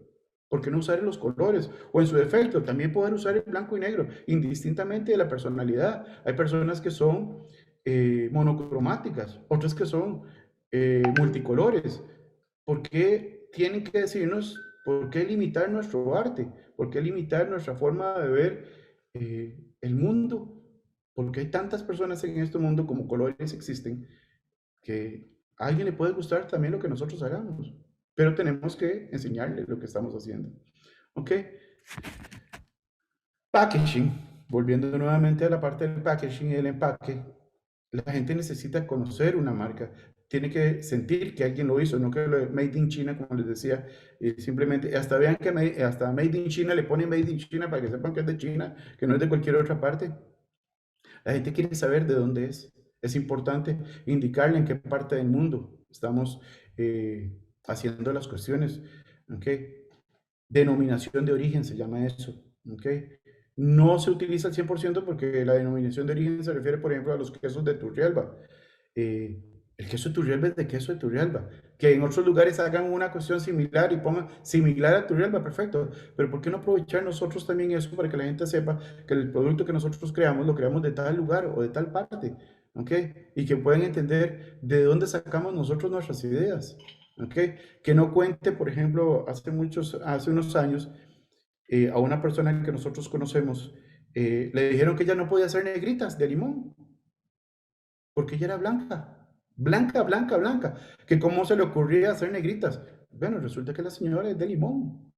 ¿Por qué no usar los colores? O en su defecto, también poder usar el blanco y negro, indistintamente de la personalidad. Hay personas que son monocromáticas, otras que son multicolores. ¿Por qué tienen que decirnos, por qué limitar nuestro arte? ¿Por qué limitar nuestra forma de ver el mundo? Porque hay tantas personas en este mundo como colores existen que a alguien le puede gustar también lo que nosotros hagamos, pero tenemos que enseñarle lo que estamos haciendo. ¿Ok? Packaging. Volviendo nuevamente a la parte del packaging y el empaque, la gente necesita conocer una marca, tiene que sentir que alguien lo hizo, no que lo made in China, como les decía, simplemente, hasta vean que hasta made in China le ponen made in China para que sepan que es de China, que no es de cualquier otra parte. La gente quiere saber de dónde es. Es importante indicarle en qué parte del mundo estamos haciendo las cuestiones. ¿Okay? Denominación de origen se llama eso. ¿Okay? No se utiliza al 100% porque la denominación de origen se refiere, por ejemplo, a los quesos de Turrialba. El queso de Turrialba es de queso de Turrialba. Que en otros lugares hagan una cuestión similar y pongan similar a Turrialba, perfecto. Pero ¿por qué no aprovechar nosotros también eso para que la gente sepa que el producto que nosotros creamos lo creamos de tal lugar o de tal parte? ¿Ok? Y que puedan entender de dónde sacamos nosotros nuestras ideas. ¿Ok? Que no cuente, por ejemplo, hace unos años, a una persona que nosotros conocemos, le dijeron que ella no podía hacer negritas de limón, porque ella era blanca, blanca, blanca, blanca, que cómo se le ocurría hacer negritas. Bueno, resulta que la señora es de limón,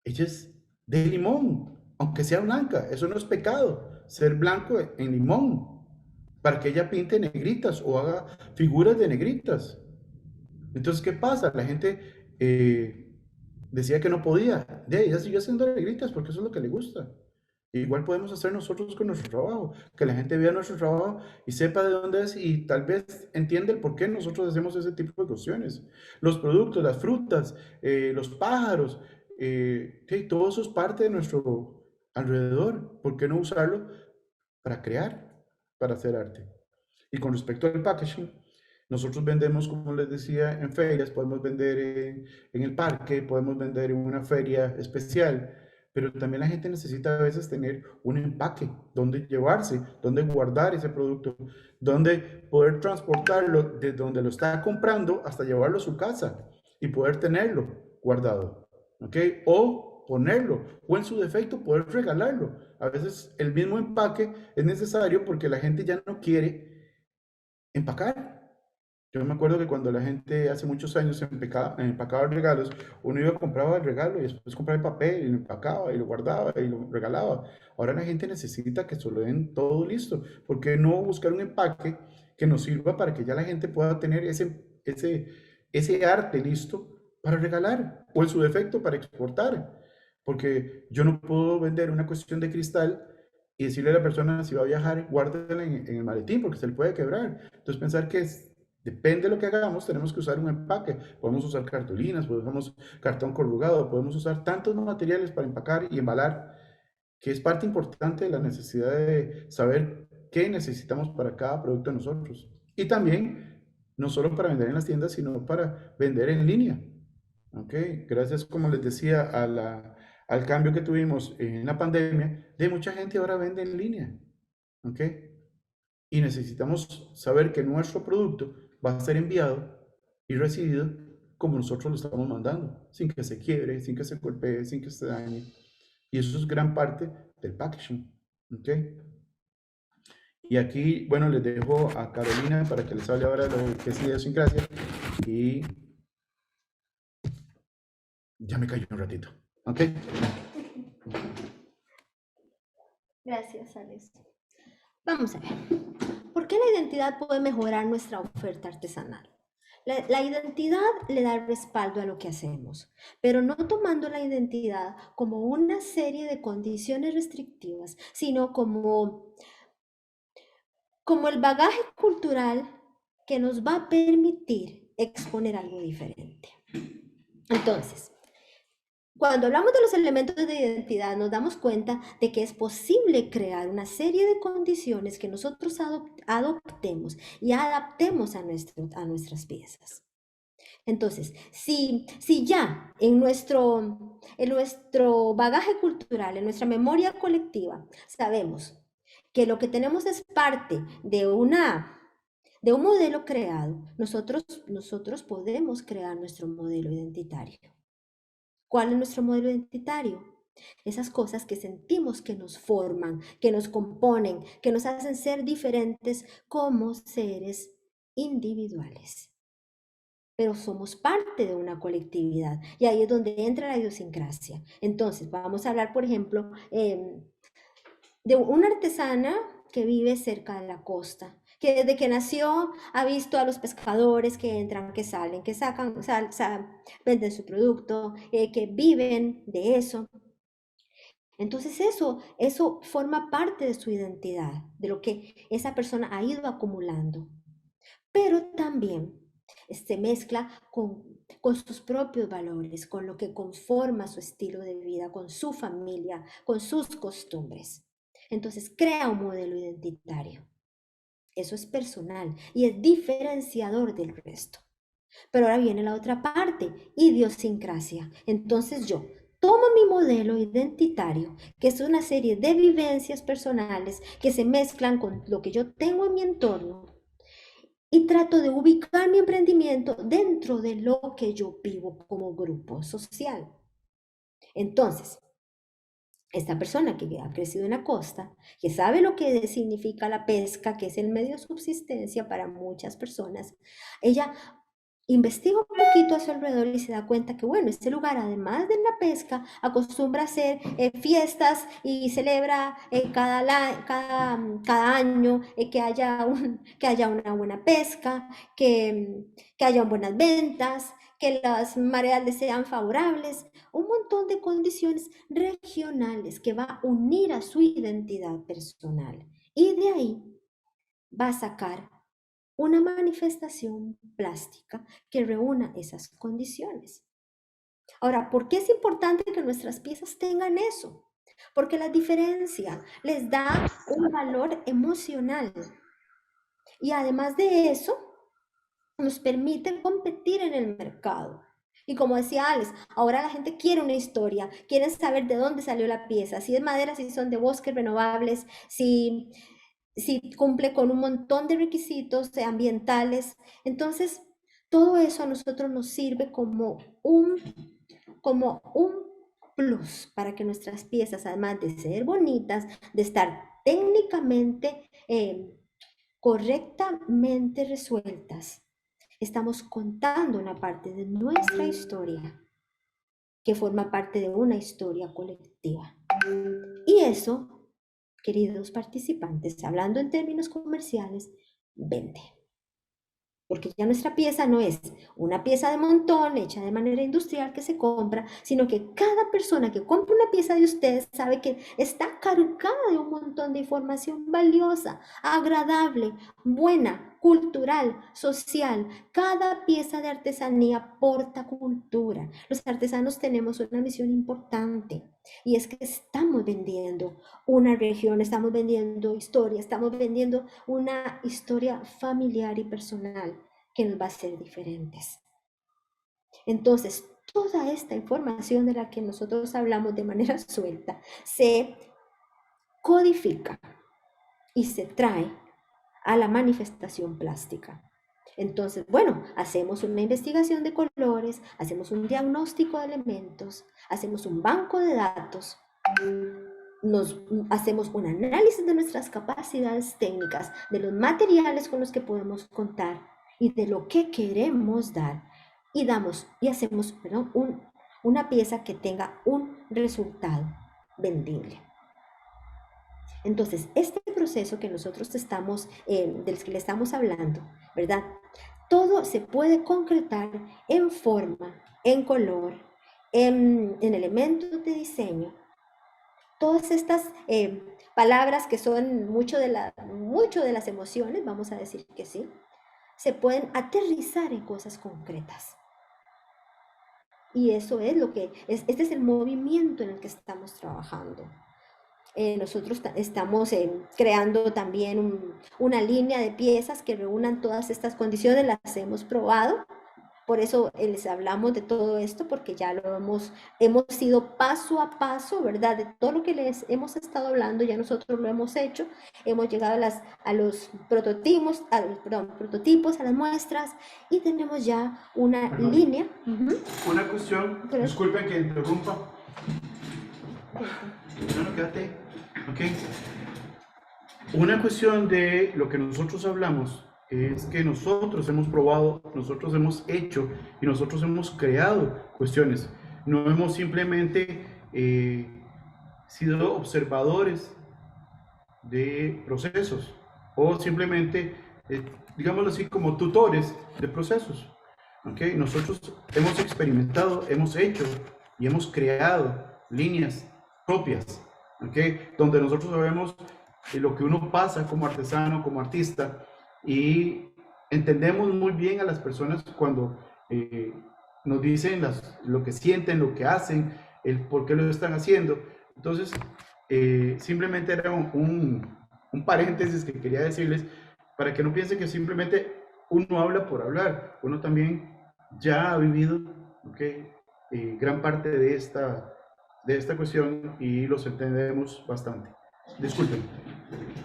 ella es de limón, aunque sea blanca, eso no es pecado, ser blanco en limón, para que ella pinte negritas o haga figuras de negritas. Entonces, ¿qué pasa? La gente decía que no podía, ella siguió haciendo negritas porque eso es lo que le gusta. Igual podemos hacer nosotros con nuestro trabajo, que la gente vea nuestro trabajo y sepa de dónde es y tal vez entienda el por qué nosotros hacemos ese tipo de cuestiones. Los productos, las frutas, los pájaros, sí, todo eso es parte de nuestro alrededor. ¿Por qué no usarlo para crear, para hacer arte? Y con respecto al packaging, nosotros vendemos, como les decía, en ferias, podemos vender en el parque, podemos vender en una feria especial, pero también la gente necesita a veces tener un empaque donde llevarse, donde guardar ese producto, donde poder transportarlo desde donde lo está comprando hasta llevarlo a su casa y poder tenerlo guardado, ¿ok? O ponerlo, o en su defecto poder regalarlo. A veces el mismo empaque es necesario porque la gente ya no quiere empacar. Yo me acuerdo que cuando la gente hace muchos años empacaba regalos, uno iba, compraba el regalo y después compraba el papel y lo empacaba y lo guardaba y lo regalaba. Ahora la gente necesita que se lo den todo listo. ¿Por qué no buscar un empaque que nos sirva para que ya la gente pueda tener ese arte listo para regalar o en su defecto para exportar? Porque yo no puedo vender una cuestión de cristal y decirle a la persona si va a viajar, guárdela en el maletín porque se le puede quebrar. Entonces pensar que depende de lo que hagamos, tenemos que usar un empaque. Podemos usar cartulinas, podemos cartón corrugado, podemos usar tantos materiales para empacar y embalar, que es parte importante de la necesidad de saber qué necesitamos para cada producto de nosotros. Y también, no solo para vender en las tiendas, sino para vender en línea. ¿Ok? Gracias, como les decía, al cambio que tuvimos en la pandemia, de mucha gente ahora vende en línea. ¿Ok? Y necesitamos saber que nuestro producto va a ser enviado y recibido como nosotros lo estamos mandando, sin que se quiebre, sin que se golpee, sin que se dañe. Y eso es gran parte del packaging. ¿Ok? Y aquí, bueno, les dejo a Carolina para que les hable ahora de lo que es idiosincrasia. Y ya me cayó un ratito. ¿Ok? Gracias, Alex. Vamos a ver. ¿Por qué la identidad puede mejorar nuestra oferta artesanal? La identidad le da respaldo a lo que hacemos, pero no tomando la identidad como una serie de condiciones restrictivas, sino como el bagaje cultural que nos va a permitir exponer algo diferente. Entonces, cuando hablamos de los elementos de identidad, nos damos cuenta de que es posible crear una serie de condiciones que nosotros adoptemos y adaptemos a nuestras piezas. Entonces, si ya en nuestro bagaje cultural, en nuestra memoria colectiva, sabemos que lo que tenemos es parte de un modelo creado, nosotros podemos crear nuestro modelo identitario. ¿Cuál es nuestro modelo identitario? Esas cosas que sentimos que nos forman, que nos componen, que nos hacen ser diferentes como seres individuales. Pero somos parte de una colectividad y ahí es donde entra la idiosincrasia. Entonces, vamos a hablar, por ejemplo, de una artesana que vive cerca de la costa, que desde que nació ha visto a los pescadores que entran, que salen, que sacan, venden su producto, que viven de eso. Entonces eso forma parte de su identidad, de lo que esa persona ha ido acumulando. Pero también se mezcla con sus propios valores, con lo que conforma su estilo de vida, con su familia, con sus costumbres. Entonces crea un modelo identitario. Eso es personal y es diferenciador del resto. Pero ahora viene la otra parte, idiosincrasia. Entonces yo tomo mi modelo identitario, que es una serie de vivencias personales que se mezclan con lo que yo tengo en mi entorno, y trato de ubicar mi emprendimiento dentro de lo que yo vivo como grupo social. Entonces, esta persona que ha crecido en la costa, que sabe lo que significa la pesca, que es el medio de subsistencia para muchas personas, ella investiga un poquito a su alrededor y se da cuenta que, bueno, este lugar, además de la pesca, acostumbra a hacer fiestas y celebra cada año que haya una buena pesca, que haya buenas ventas, que las mareas le sean favorables, un montón de condiciones regionales que va a unir a su identidad personal. Y de ahí va a sacar una manifestación plástica que reúna esas condiciones. Ahora, ¿por qué es importante que nuestras piezas tengan eso? Porque la diferencia les da un valor emocional. Y además de eso, nos permite competir en el mercado. Y como decía Alex, ahora la gente quiere una historia, quieren saber de dónde salió la pieza, si es madera, si son de bosques renovables, si cumple con un montón de requisitos ambientales. Entonces, todo eso a nosotros nos sirve como un plus para que nuestras piezas, además de ser bonitas, de estar técnicamente correctamente resueltas, estamos contando una parte de nuestra historia que forma parte de una historia colectiva. Y eso, queridos participantes, hablando en términos comerciales, vende. Porque ya nuestra pieza no es una pieza de montón hecha de manera industrial que se compra, sino que cada persona que compra una pieza de ustedes sabe que está cargada de un montón de información valiosa, agradable, buena, cultural, social. Cada pieza de artesanía porta cultura. Los artesanos tenemos una misión importante y es que estamos vendiendo una región, estamos vendiendo historia, estamos vendiendo una historia familiar y personal que nos va a hacer diferentes. Entonces, toda esta información de la que nosotros hablamos de manera suelta se codifica y se trae a la manifestación plástica. Entonces, bueno, hacemos una investigación de colores, hacemos un diagnóstico de elementos, hacemos un banco de datos, hacemos un análisis de nuestras capacidades técnicas, de los materiales con los que podemos contar y de lo que queremos dar, y hacemos una pieza que tenga un resultado vendible. Entonces, este proceso que nosotros estamos, del que le estamos hablando, ¿verdad? Todo se puede concretar en forma, en color, en elementos de diseño. Todas estas palabras que son mucho de las emociones, vamos a decir que sí, se pueden aterrizar en cosas concretas. Y eso es este es el movimiento en el que estamos trabajando. Nosotros estamos creando también una línea de piezas que reúnan todas estas condiciones, las hemos probado. Por eso les hablamos de todo esto, porque ya hemos ido paso a paso, ¿verdad? De todo lo que les hemos estado hablando, ya nosotros lo hemos hecho. Hemos llegado a los prototipos, a las muestras, y tenemos ya una línea. Una cuestión, disculpen que interrumpa. No, quédate. Ok. Una cuestión de lo que nosotros hablamos es que nosotros hemos probado, nosotros hemos hecho y nosotros hemos creado cuestiones. No hemos simplemente sido observadores de procesos o simplemente, digámoslo así, como tutores de procesos. ¿Okay? Nosotros hemos experimentado, hemos hecho y hemos creado líneas propias, ¿okay? Donde nosotros sabemos lo que uno pasa como artesano, como artista, y entendemos muy bien a las personas cuando nos dicen lo que sienten, lo que hacen, el por qué lo están haciendo. Entonces, simplemente era un paréntesis que quería decirles para que no piensen que simplemente uno habla por hablar. Uno también ya ha vivido, ¿okay? Gran parte de esta cuestión y los entendemos bastante. Disculpen.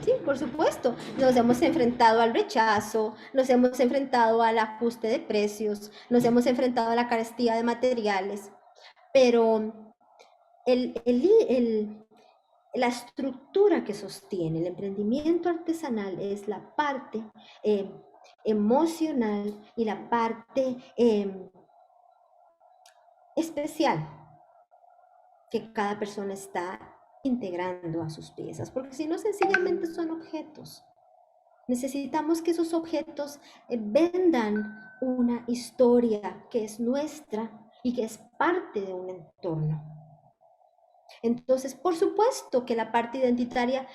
Sí, por supuesto. Nos hemos enfrentado al rechazo, nos hemos enfrentado al ajuste de precios, nos hemos enfrentado a la carestía de materiales, pero la estructura que sostiene el emprendimiento artesanal es la parte emocional y la parte especial que cada persona está integrando a sus piezas, porque si no, sencillamente son objetos. Necesitamos que esos objetos vendan una historia que es nuestra y que es parte de un entorno. Entonces, por supuesto que la parte identitaria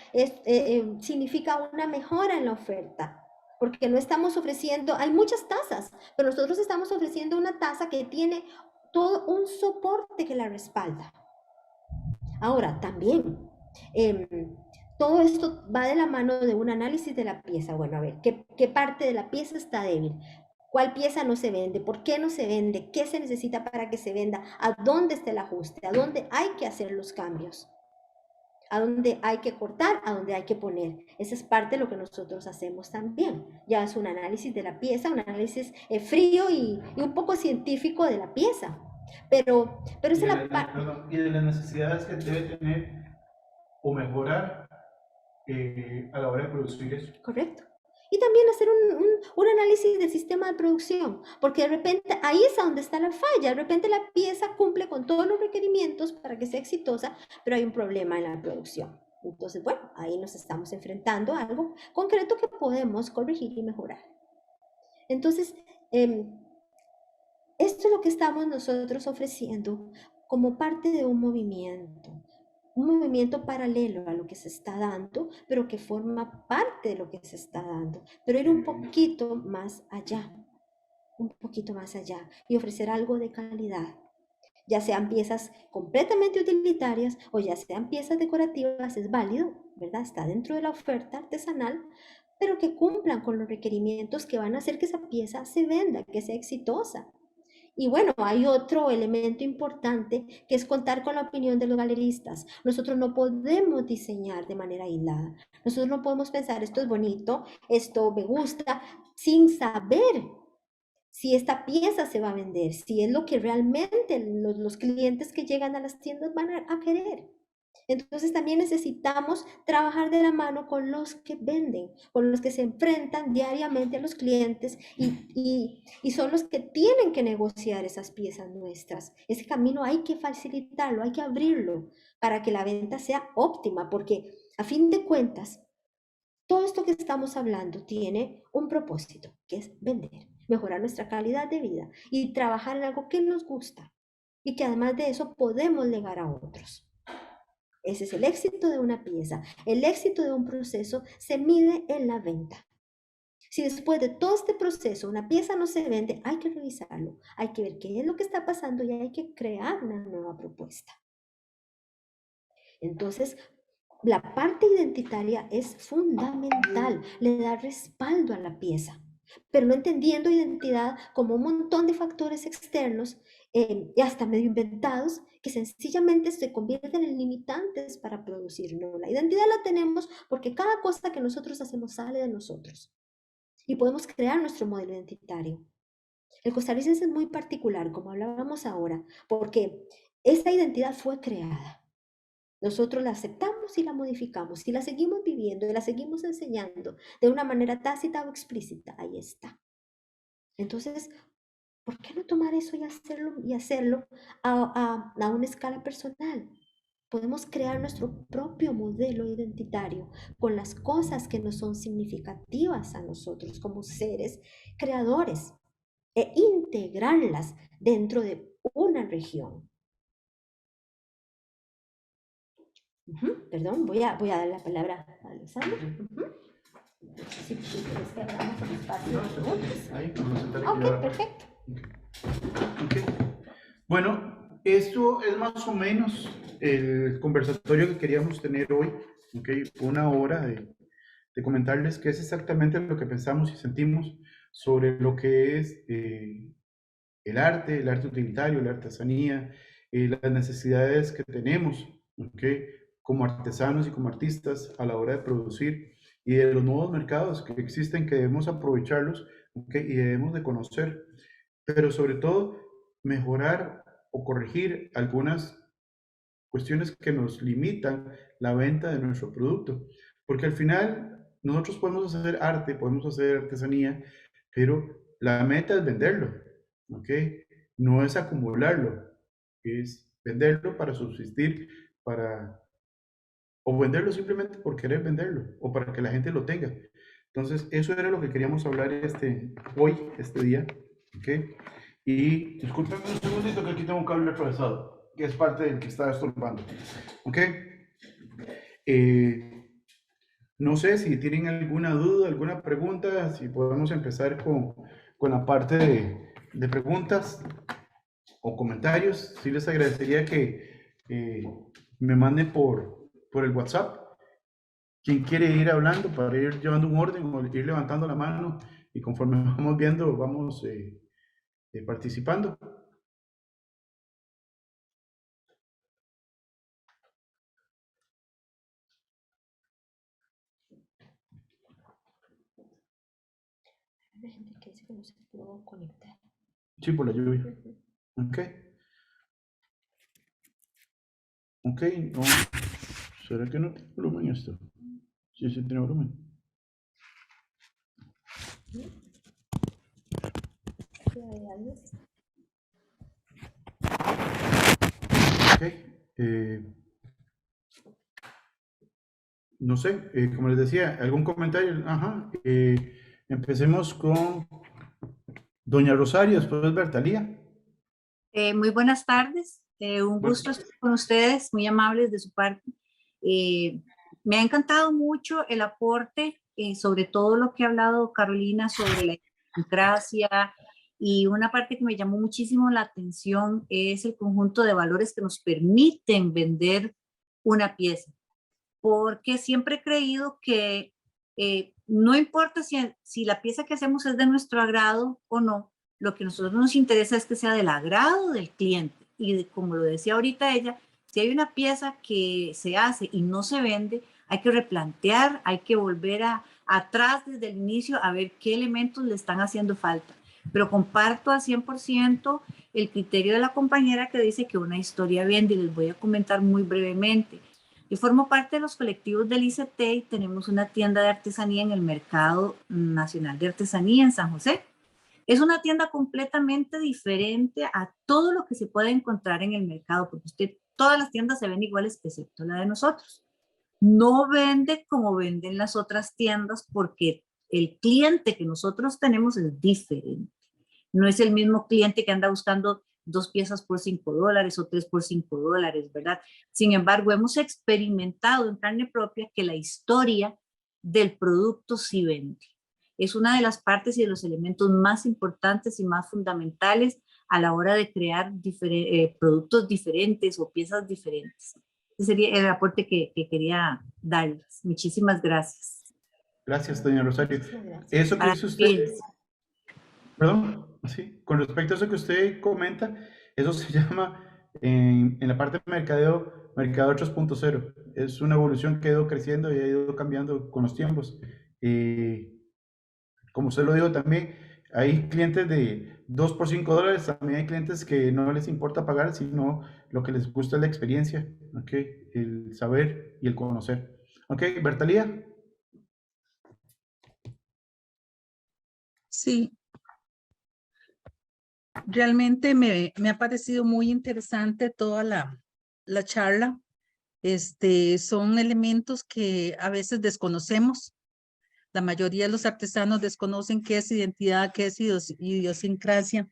significa una mejora en la oferta, porque no estamos ofreciendo, hay muchas tazas, pero nosotros estamos ofreciendo una taza que tiene todo un soporte que la respalda. Ahora, también, todo esto va de la mano de un análisis de la pieza. Bueno, a ver, ¿qué parte de la pieza está débil? ¿Cuál pieza no se vende? ¿Por qué no se vende? ¿Qué se necesita para que se venda? ¿A dónde está el ajuste? ¿A dónde hay que hacer los cambios? ¿A dónde hay que cortar? ¿A dónde hay que poner? Esa es parte de lo que nosotros hacemos también. Ya es un análisis de la pieza, un análisis frío y un poco científico de la pieza. Pero es la parte... Y de las necesidades que debe tener o mejorar a la hora de producir eso. Correcto. Y también hacer un análisis del sistema de producción, porque de repente ahí es donde está la falla. De repente la pieza cumple con todos los requerimientos para que sea exitosa, pero hay un problema en la producción. Entonces, bueno, ahí nos estamos enfrentando a algo concreto que podemos corregir y mejorar. Entonces, esto es lo que estamos nosotros ofreciendo como parte de un movimiento paralelo a lo que se está dando, pero que forma parte de lo que se está dando, pero ir un poquito más allá, y ofrecer algo de calidad, ya sean piezas completamente utilitarias o ya sean piezas decorativas, es válido, ¿verdad? Está dentro de la oferta artesanal, pero que cumplan con los requerimientos que van a hacer que esa pieza se venda, que sea exitosa. Y bueno, hay otro elemento importante que es contar con la opinión de los galeristas. Nosotros no podemos diseñar de manera aislada. Nosotros no podemos pensar, esto es bonito, esto me gusta, sin saber si esta pieza se va a vender, si es lo que realmente los clientes que llegan a las tiendas van a querer. Entonces también necesitamos trabajar de la mano con los que venden, con los que se enfrentan diariamente a los clientes y son los que tienen que negociar esas piezas nuestras. Ese camino hay que facilitarlo, hay que abrirlo para que la venta sea óptima, porque a fin de cuentas, todo esto que estamos hablando tiene un propósito, que es vender, mejorar nuestra calidad de vida y trabajar en algo que nos gusta y que además de eso podemos legar a otros. Ese es el éxito de una pieza. El éxito de un proceso se mide en la venta. Si después de todo este proceso una pieza no se vende, hay que revisarlo, hay que ver qué es lo que está pasando y hay que crear una nueva propuesta. Entonces, la parte identitaria es fundamental, le da respaldo a la pieza, pero no entendiendo identidad como un montón de factores externos y hasta medio inventados que sencillamente se convierten en limitantes para producir. No, la identidad la tenemos porque cada cosa que nosotros hacemos sale de nosotros y podemos crear nuestro modelo identitario. El costarricense es muy particular, como hablábamos ahora, porque esta identidad fue creada. Nosotros la aceptamos y la modificamos, y la seguimos viviendo y la seguimos enseñando de una manera tácita o explícita. Ahí está. Entonces, ¿por qué no tomar eso y hacerlo a una escala personal? Podemos crear nuestro propio modelo identitario con las cosas que nos son significativas a nosotros como seres creadores e integrarlas dentro de una región. Perdón, voy a dar la palabra a Alexander. Si quieres que abramos el espacio de preguntas. Ahí, vamos a sentar aquí Ok, ahora. perfecto. Okay. Bueno, esto es más o menos el conversatorio que queríamos tener hoy. Okay. Una hora de comentarles qué es exactamente lo que pensamos y sentimos sobre lo que es el arte utilitario, la artesanía, las necesidades que tenemos, ¿okay? Como artesanos y como artistas a la hora de producir y de los nuevos mercados que existen que debemos aprovecharlos, ¿okay? Y debemos de conocer, pero sobre todo mejorar o corregir algunas cuestiones que nos limitan la venta de nuestro producto, porque al final nosotros podemos hacer arte, podemos hacer artesanía, pero la meta es venderlo, ¿ok? No es acumularlo, es venderlo para subsistir, o venderlo simplemente por querer venderlo, o para que la gente lo tenga. Entonces, eso era lo que queríamos hablar hoy, este día, ¿ok? Y discúlpenme un segundito que aquí tengo un cable atravesado, que es parte del que está estorbando, ¿ok? No sé si tienen alguna duda, alguna pregunta, si podemos empezar con la parte de preguntas o comentarios. Sí les agradecería que me manden por el WhatsApp quien quiere ir hablando para ir llevando un orden o ir levantando la mano y conforme vamos viendo, vamos participando. Hay gente que dice que no se pudo conectar. Sí, por la lluvia. Ok. Ok, no. ¿Será que no tiene volumen esto? Sí, sí tiene volumen. Ok. No sé, como les decía, ¿algún comentario? Ajá. Empecemos con doña Rosario, después Bertalía. Muy buenas tardes, un Bueno, gusto estar con ustedes, muy amables de su parte. Me ha encantado mucho el aporte, sobre todo lo que ha hablado Carolina sobre la democracia, y una parte que me llamó muchísimo la atención es el conjunto de valores que nos permiten vender una pieza, porque siempre he creído que no importa si la pieza que hacemos es de nuestro agrado o no, lo que a nosotros nos interesa es que sea del agrado del cliente. Y como lo decía ahorita ella, si hay una pieza que se hace y no se vende, hay que replantear, hay que volver atrás desde el inicio a ver qué elementos le están haciendo falta. Pero comparto al 100% el criterio de la compañera que dice que una historia vende, y les voy a comentar muy brevemente. Yo formo parte de los colectivos del ICT y tenemos una tienda de artesanía en el Mercado Nacional de Artesanía en San José. Es una tienda completamente diferente a todo lo que se puede encontrar en el mercado, porque todas las tiendas se ven iguales excepto la de nosotros. No vende como venden las otras tiendas porque el cliente que nosotros tenemos es diferente. No es el mismo cliente que anda buscando 2 piezas por $5 o 3 por $5, ¿verdad? Sin embargo, hemos experimentado en carne propia que la historia del producto sí vende. Es una de las partes y de los elementos más importantes y más fundamentales a la hora de crear productos diferentes o piezas diferentes. Ese sería el aporte que quería darles. Muchísimas gracias. Gracias, doña Rosario. Muchísimas gracias. Eso que Para dice usted, perdón, sí, con respecto a eso que usted comenta, eso se llama en la parte de mercadeo 3.0. Es una evolución que ha ido creciendo y ha ido cambiando con los tiempos. Como usted lo dijo también, hay clientes de 2 por $5, también hay clientes que no les importa pagar, sino lo que les gusta es la experiencia, ¿ok? El saber y el conocer. Ok, Bertalía. Sí, realmente me ha parecido muy interesante toda la charla. Son elementos que a veces desconocemos. La mayoría de los artesanos desconocen qué es identidad, qué es idiosincrasia,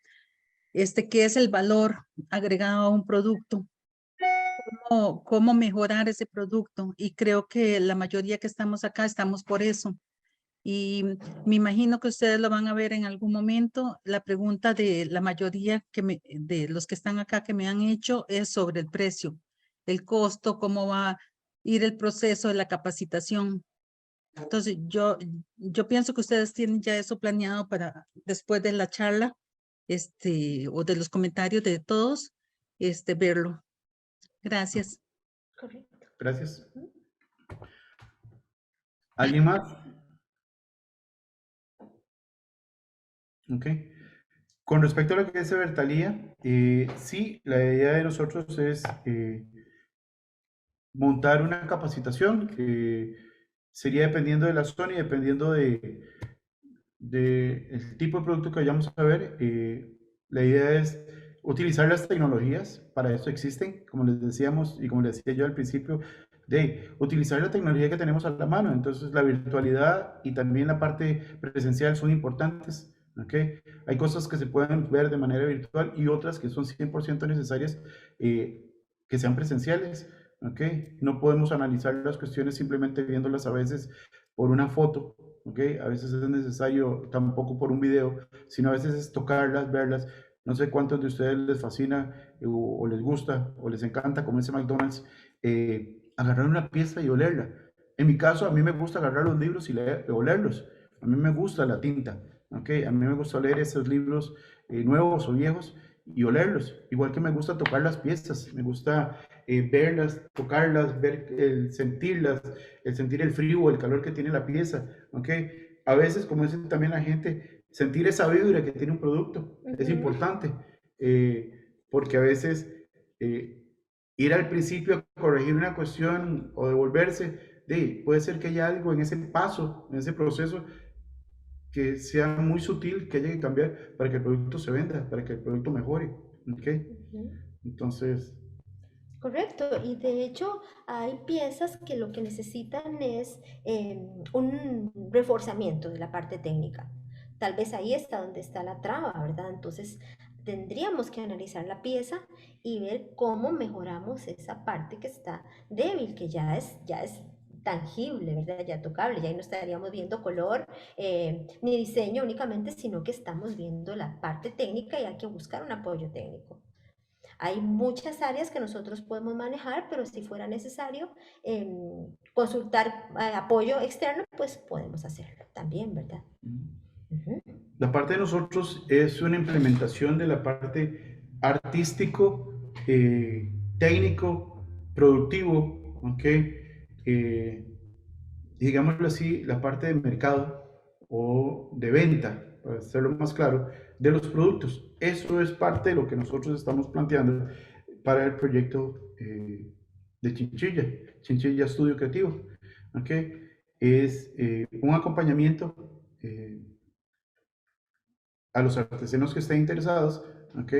qué es el valor agregado a un producto, cómo mejorar ese producto. Y creo que la mayoría que estamos acá estamos por eso. Y me imagino que ustedes lo van a ver en algún momento. La pregunta de la mayoría de los que están acá que me han hecho es sobre el precio, el costo, cómo va a ir el proceso de la capacitación. Entonces, yo pienso que ustedes tienen ya eso planeado para después de la charla, o de los comentarios de todos, verlo. Gracias. Correcto. Gracias. ¿Alguien más? Ok. Con respecto a lo que dice Bertalía, sí, la idea de nosotros es montar una capacitación que sería dependiendo de la zona y dependiendo de el tipo de producto que vayamos a ver. La idea es utilizar las tecnologías, para eso existen, como les decíamos y como les decía yo al principio, de utilizar la tecnología que tenemos a la mano. Entonces la virtualidad y también la parte presencial son importantes. ¿Okay? Hay cosas que se pueden ver de manera virtual y otras que son 100% necesarias que sean presenciales. ¿Okay? No podemos analizar las cuestiones simplemente viéndolas a veces por una foto. ¿Okay? A veces es necesario, tampoco por un video, sino a veces es tocarlas, verlas. No sé cuántos de ustedes les fascina o les gusta o les encanta, como dice McDonald's, agarrar una pieza y olerla. En mi caso, a mí me gusta agarrar los libros y olerlos. A mí me gusta la tinta. ¿Okay? A mí me gusta leer esos libros nuevos o viejos y olerlos. Igual que me gusta tocar las piezas, me gusta verlas, tocarlas, sentirlas, el sentir el frío o el calor que tiene la pieza. ¿Okay? A veces, como dice también la gente, sentir esa vibra que tiene un producto es importante, porque a veces ir al principio a corregir una cuestión o devolverse, puede ser que haya algo en ese paso, en ese proceso, que sea muy sutil, que haya que cambiar para que el producto se venda, para que el producto mejore. ¿Ok? Ujú. Entonces, Correcto, y de hecho hay piezas que lo que necesitan es un reforzamiento de la parte técnica. Tal vez ahí está donde está la traba, ¿verdad? Entonces tendríamos que analizar la pieza y ver cómo mejoramos esa parte que está débil, que ya es tangible, ¿verdad? Ya tocable, ya ahí no estaríamos viendo color ni diseño únicamente, sino que estamos viendo la parte técnica y hay que buscar un apoyo técnico. Hay muchas áreas que nosotros podemos manejar, pero si fuera necesario consultar apoyo externo, pues podemos hacerlo también, ¿verdad? Ujú. la parte de nosotros es una implementación de la parte artístico, técnico, productivo, ¿ok? Eh, digámoslo así, la parte de mercado o de venta, para hacerlo más claro, de los productos. Eso es parte de lo que nosotros estamos planteando para el proyecto de Chinchilla, Chinchilla Estudio Creativo. ¿Ok? Es un acompañamiento a los artesanos que estén interesados, ¿ok?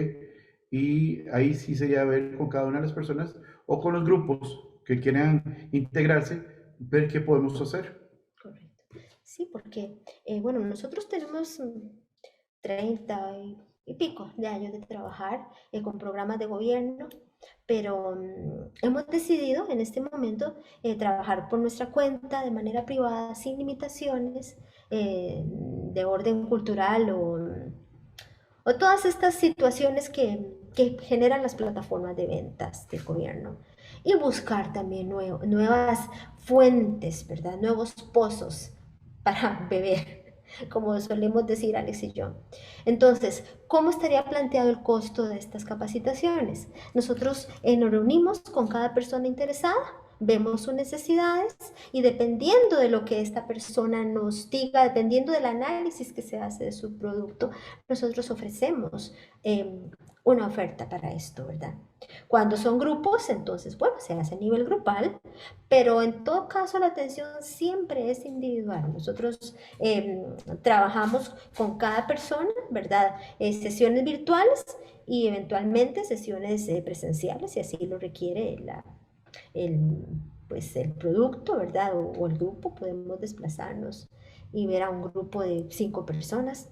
Y ahí sí sería ver con cada una de las personas o con los grupos que quieran integrarse, ver qué podemos hacer. Correcto. Sí, porque, bueno, nosotros tenemos 30 y pico de años de trabajar con programas de gobierno, pero hemos decidido en este momento trabajar por nuestra cuenta de manera privada, sin limitaciones de orden cultural o todas estas situaciones que generan las plataformas de ventas del gobierno. Y buscar también nuevas fuentes, ¿verdad? Nuevos pozos para beber, como solemos decir Alex y yo. Entonces, ¿cómo estaría planteado el costo de estas capacitaciones? Nosotros nos reunimos con cada persona interesada, vemos sus necesidades y dependiendo de lo que esta persona nos diga, dependiendo del análisis que se hace de su producto, nosotros ofrecemos una oferta para esto, ¿verdad? Cuando son grupos, entonces, bueno, se hace a nivel grupal, pero en todo caso la atención siempre es individual. Nosotros trabajamos con cada persona, ¿verdad? Sesiones virtuales y eventualmente sesiones presenciales, si así lo requiere el, pues el producto, ¿verdad? O el grupo, podemos desplazarnos y ver a un grupo de 5 personas.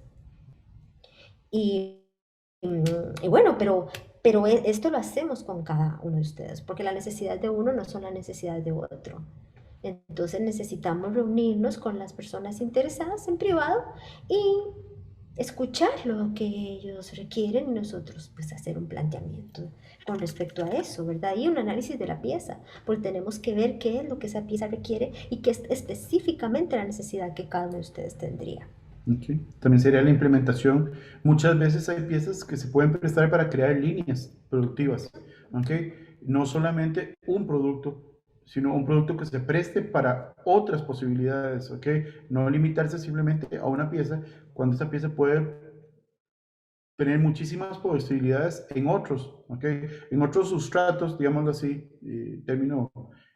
Y, y bueno, pero esto lo hacemos con cada uno de ustedes, porque la necesidad de uno no son las necesidades de otro. Entonces necesitamos reunirnos con las personas interesadas en privado y escuchar lo que ellos requieren y nosotros pues hacer un planteamiento con respecto a eso, ¿verdad? Y un análisis de la pieza, porque tenemos que ver qué es lo que esa pieza requiere y qué es específicamente la necesidad que cada uno de ustedes tendría. Okay. También sería la implementación. Muchas veces hay piezas que se pueden prestar para crear líneas productivas. ¿Okay? No solamente un producto, sino un producto que se preste para otras posibilidades. ¿Okay? No limitarse simplemente a una pieza, cuando esa pieza puede tener muchísimas posibilidades en otros, ¿okay? En otros sustratos, digámoslo así, término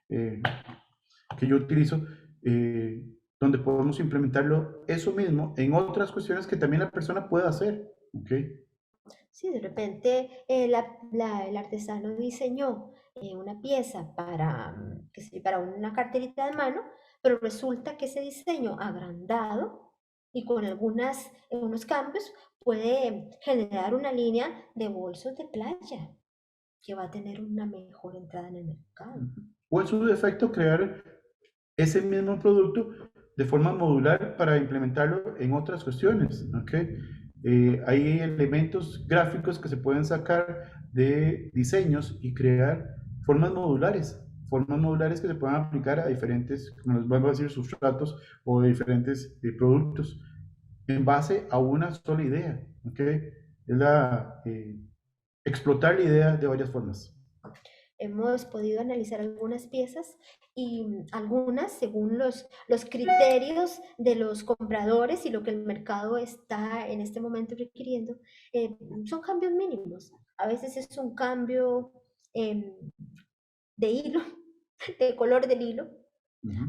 eh, que yo utilizo, donde podemos implementarlo eso mismo en otras cuestiones que también la persona pueda hacer. ¿Ok? Sí, de repente el artesano diseñó una pieza para una carterita de mano, pero resulta que ese diseño agrandado y con unos cambios puede generar una línea de bolsos de playa que va a tener una mejor entrada en el mercado. O en su defecto, crear ese mismo producto de forma modular para implementarlo en otras cuestiones. ¿Ok? Hay elementos gráficos que se pueden sacar de diseños y crear formas modulares que se puedan aplicar a diferentes, como les vuelvo a decir, sustratos o diferentes productos en base a una sola idea. ¿Ok? Es explotar la idea de varias formas. Hemos podido analizar algunas piezas y algunas según los criterios de los compradores y lo que el mercado está en este momento requiriendo, son cambios mínimos. A veces es un cambio de hilo, de color del hilo.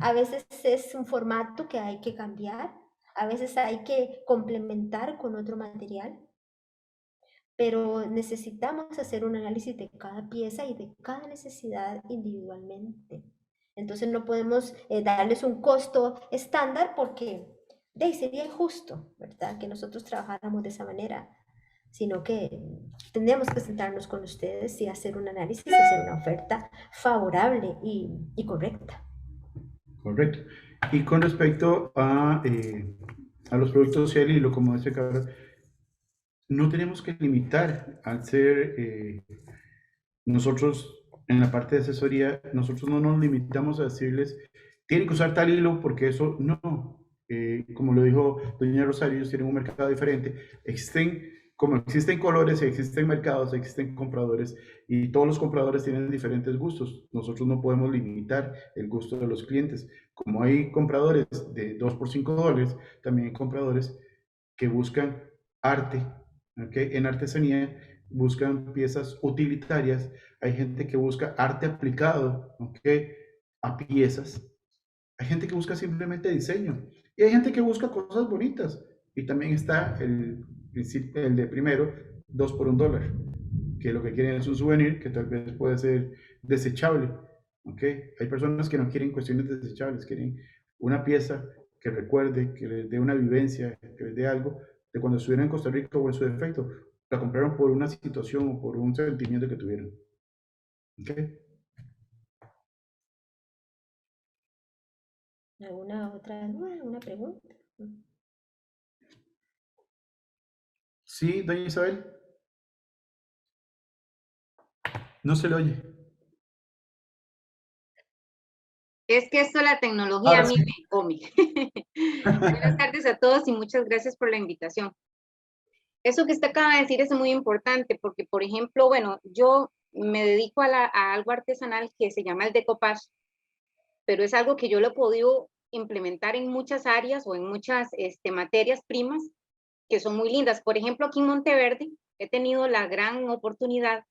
A veces es un formato que hay que cambiar. A veces hay que complementar con otro material, pero necesitamos hacer un análisis de cada pieza y de cada necesidad individualmente. Entonces no podemos darles un costo estándar porque de ahí sería injusto, ¿verdad? Que nosotros trabajáramos de esa manera, sino que tendríamos que sentarnos con ustedes y hacer un análisis, hacer una oferta favorable y correcta. Correcto. Y con respecto a los productos sociales, y lo como dice Carlos, no tenemos que limitar al ser nosotros en la parte de asesoría, nosotros no nos limitamos a decirles, tienen que usar tal hilo porque eso no. Como lo dijo doña Rosario, ellos tienen un mercado diferente. Como existen colores, existen mercados, existen compradores y todos los compradores tienen diferentes gustos. Nosotros no podemos limitar el gusto de los clientes. Como hay compradores de 2 por $5, también hay compradores que buscan arte, ¿okay? En artesanía buscan piezas utilitarias, hay gente que busca arte aplicado, ¿okay? A piezas, hay gente que busca simplemente diseño y hay gente que busca cosas bonitas. Y también está el de primero, 2 por $1, que lo que quieren es un souvenir que tal vez puede ser desechable. ¿Okay? Hay personas que no quieren cuestiones desechables, quieren una pieza que recuerde, que les dé una vivencia, que les dé algo de cuando estuvieron en Costa Rica o en su defecto. La compraron por una situación o por un sentimiento que tuvieron. ¿Okay? ¿Alguna otra duda, alguna pregunta? Sí, doña Isabel. No se le oye. Es que esto la tecnología Ahora a mí sí. me come. Buenas tardes a todos y muchas gracias por la invitación. Eso que usted acaba de decir es muy importante porque, por ejemplo, bueno, yo me dedico a algo artesanal que se llama el decoupage, pero es algo que yo lo he podido implementar en muchas áreas o en muchas materias primas que son muy lindas. Por ejemplo, aquí en Monteverde he tenido la gran oportunidad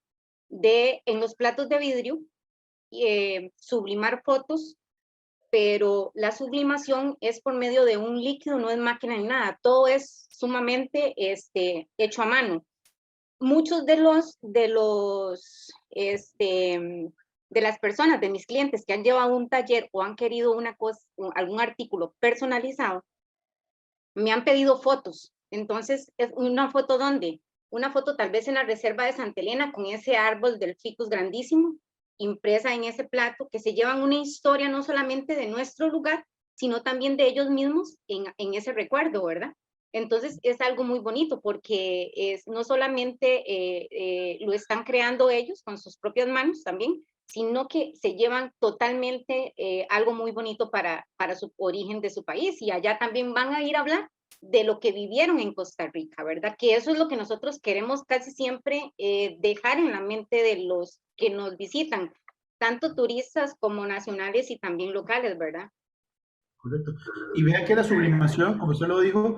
de, en los platos de vidrio, sublimar fotos, pero la sublimación es por medio de un líquido, no es máquina ni nada, todo es sumamente hecho a mano. Muchos de las personas, de mis clientes que han llevado un taller o han querido algún artículo personalizado, me han pedido fotos. Entonces, es una foto ¿dónde? Una foto tal vez en la reserva de Santa Elena con ese árbol del ficus grandísimo, impresa en ese plato, que se llevan una historia no solamente de nuestro lugar, sino también de ellos mismos en ese recuerdo, ¿verdad? Entonces es algo muy bonito porque no solamente lo están creando ellos con sus propias manos también, sino que se llevan totalmente algo muy bonito para su origen de su país y allá también van a ir a hablar de lo que vivieron en Costa Rica, ¿verdad? Que eso es lo que nosotros queremos casi siempre dejar en la mente de los que nos visitan, tanto turistas como nacionales y también locales, ¿verdad? Correcto. Y vea que la sublimación, como usted lo dijo,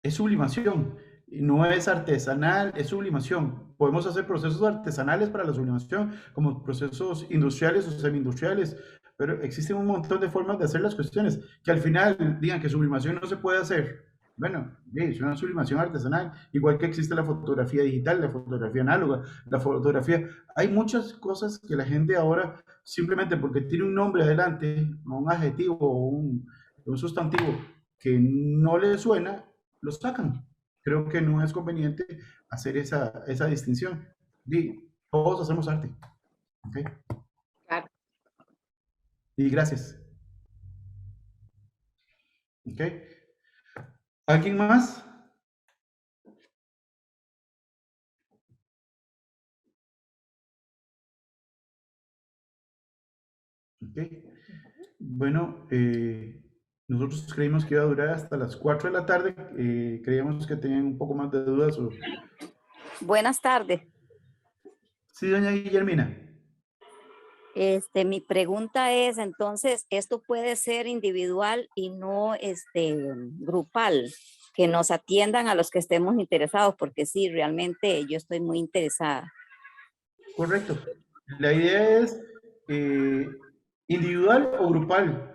es sublimación, no es artesanal, es sublimación. Podemos hacer procesos artesanales para la sublimación, como procesos industriales o semi-industriales, pero existen un montón de formas de hacer las cuestiones, que al final digan que sublimación no se puede hacer. Bueno, es una sublimación artesanal, igual que existe la fotografía digital, la fotografía análoga, la fotografía. Hay muchas cosas que la gente ahora, simplemente porque tiene un nombre adelante, un adjetivo o un sustantivo que no le suena, lo sacan. Creo que no es conveniente hacer esa distinción. Todos hacemos arte. ¿Okay? Claro. Y gracias. ¿Okay? ¿Alguien más? ¿Okay? Bueno, nosotros creímos que iba a durar hasta las 4 de la tarde. Creíamos que tenían un poco más de dudas. Buenas tardes. Sí, doña Guillermina. Mi pregunta es, entonces, esto puede ser individual y no grupal, que nos atiendan a los que estemos interesados, porque sí, realmente yo estoy muy interesada. Correcto. La idea es individual o grupal.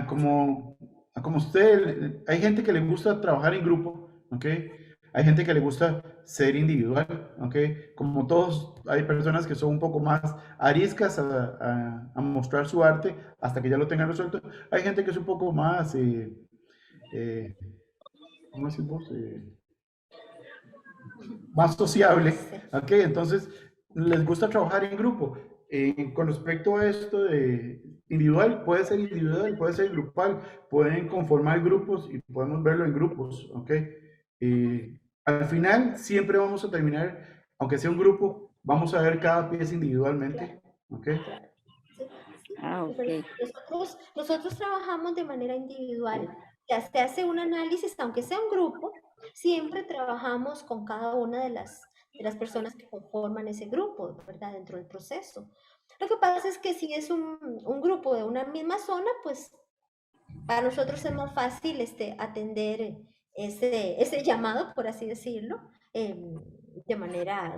Como como usted, hay gente que le gusta trabajar en grupo, ¿ok? Hay gente que le gusta ser individual, ¿ok? Como todos, hay personas que son un poco más ariscas a mostrar su arte hasta que ya lo tengan resuelto. Hay gente que es un poco más, ¿cómo decimos? Más sociable, ¿ok? Entonces, les gusta trabajar en grupo. Con respecto a esto de individual, puede ser individual, puede ser grupal, pueden conformar grupos y podemos verlo en grupos, ¿ok? Al final, siempre vamos a terminar, aunque sea un grupo, vamos a ver cada pieza individualmente, ¿ok? Claro. Sí, sí, Ah, es verdad. ok. Nosotros trabajamos de manera individual. Ya se hace un análisis, aunque sea un grupo, siempre trabajamos con cada una de las personas que conforman ese grupo, ¿verdad? Dentro del proceso. Lo que pasa es que si es un grupo de una misma zona, pues para nosotros es más fácil atender ese llamado, por así decirlo, de manera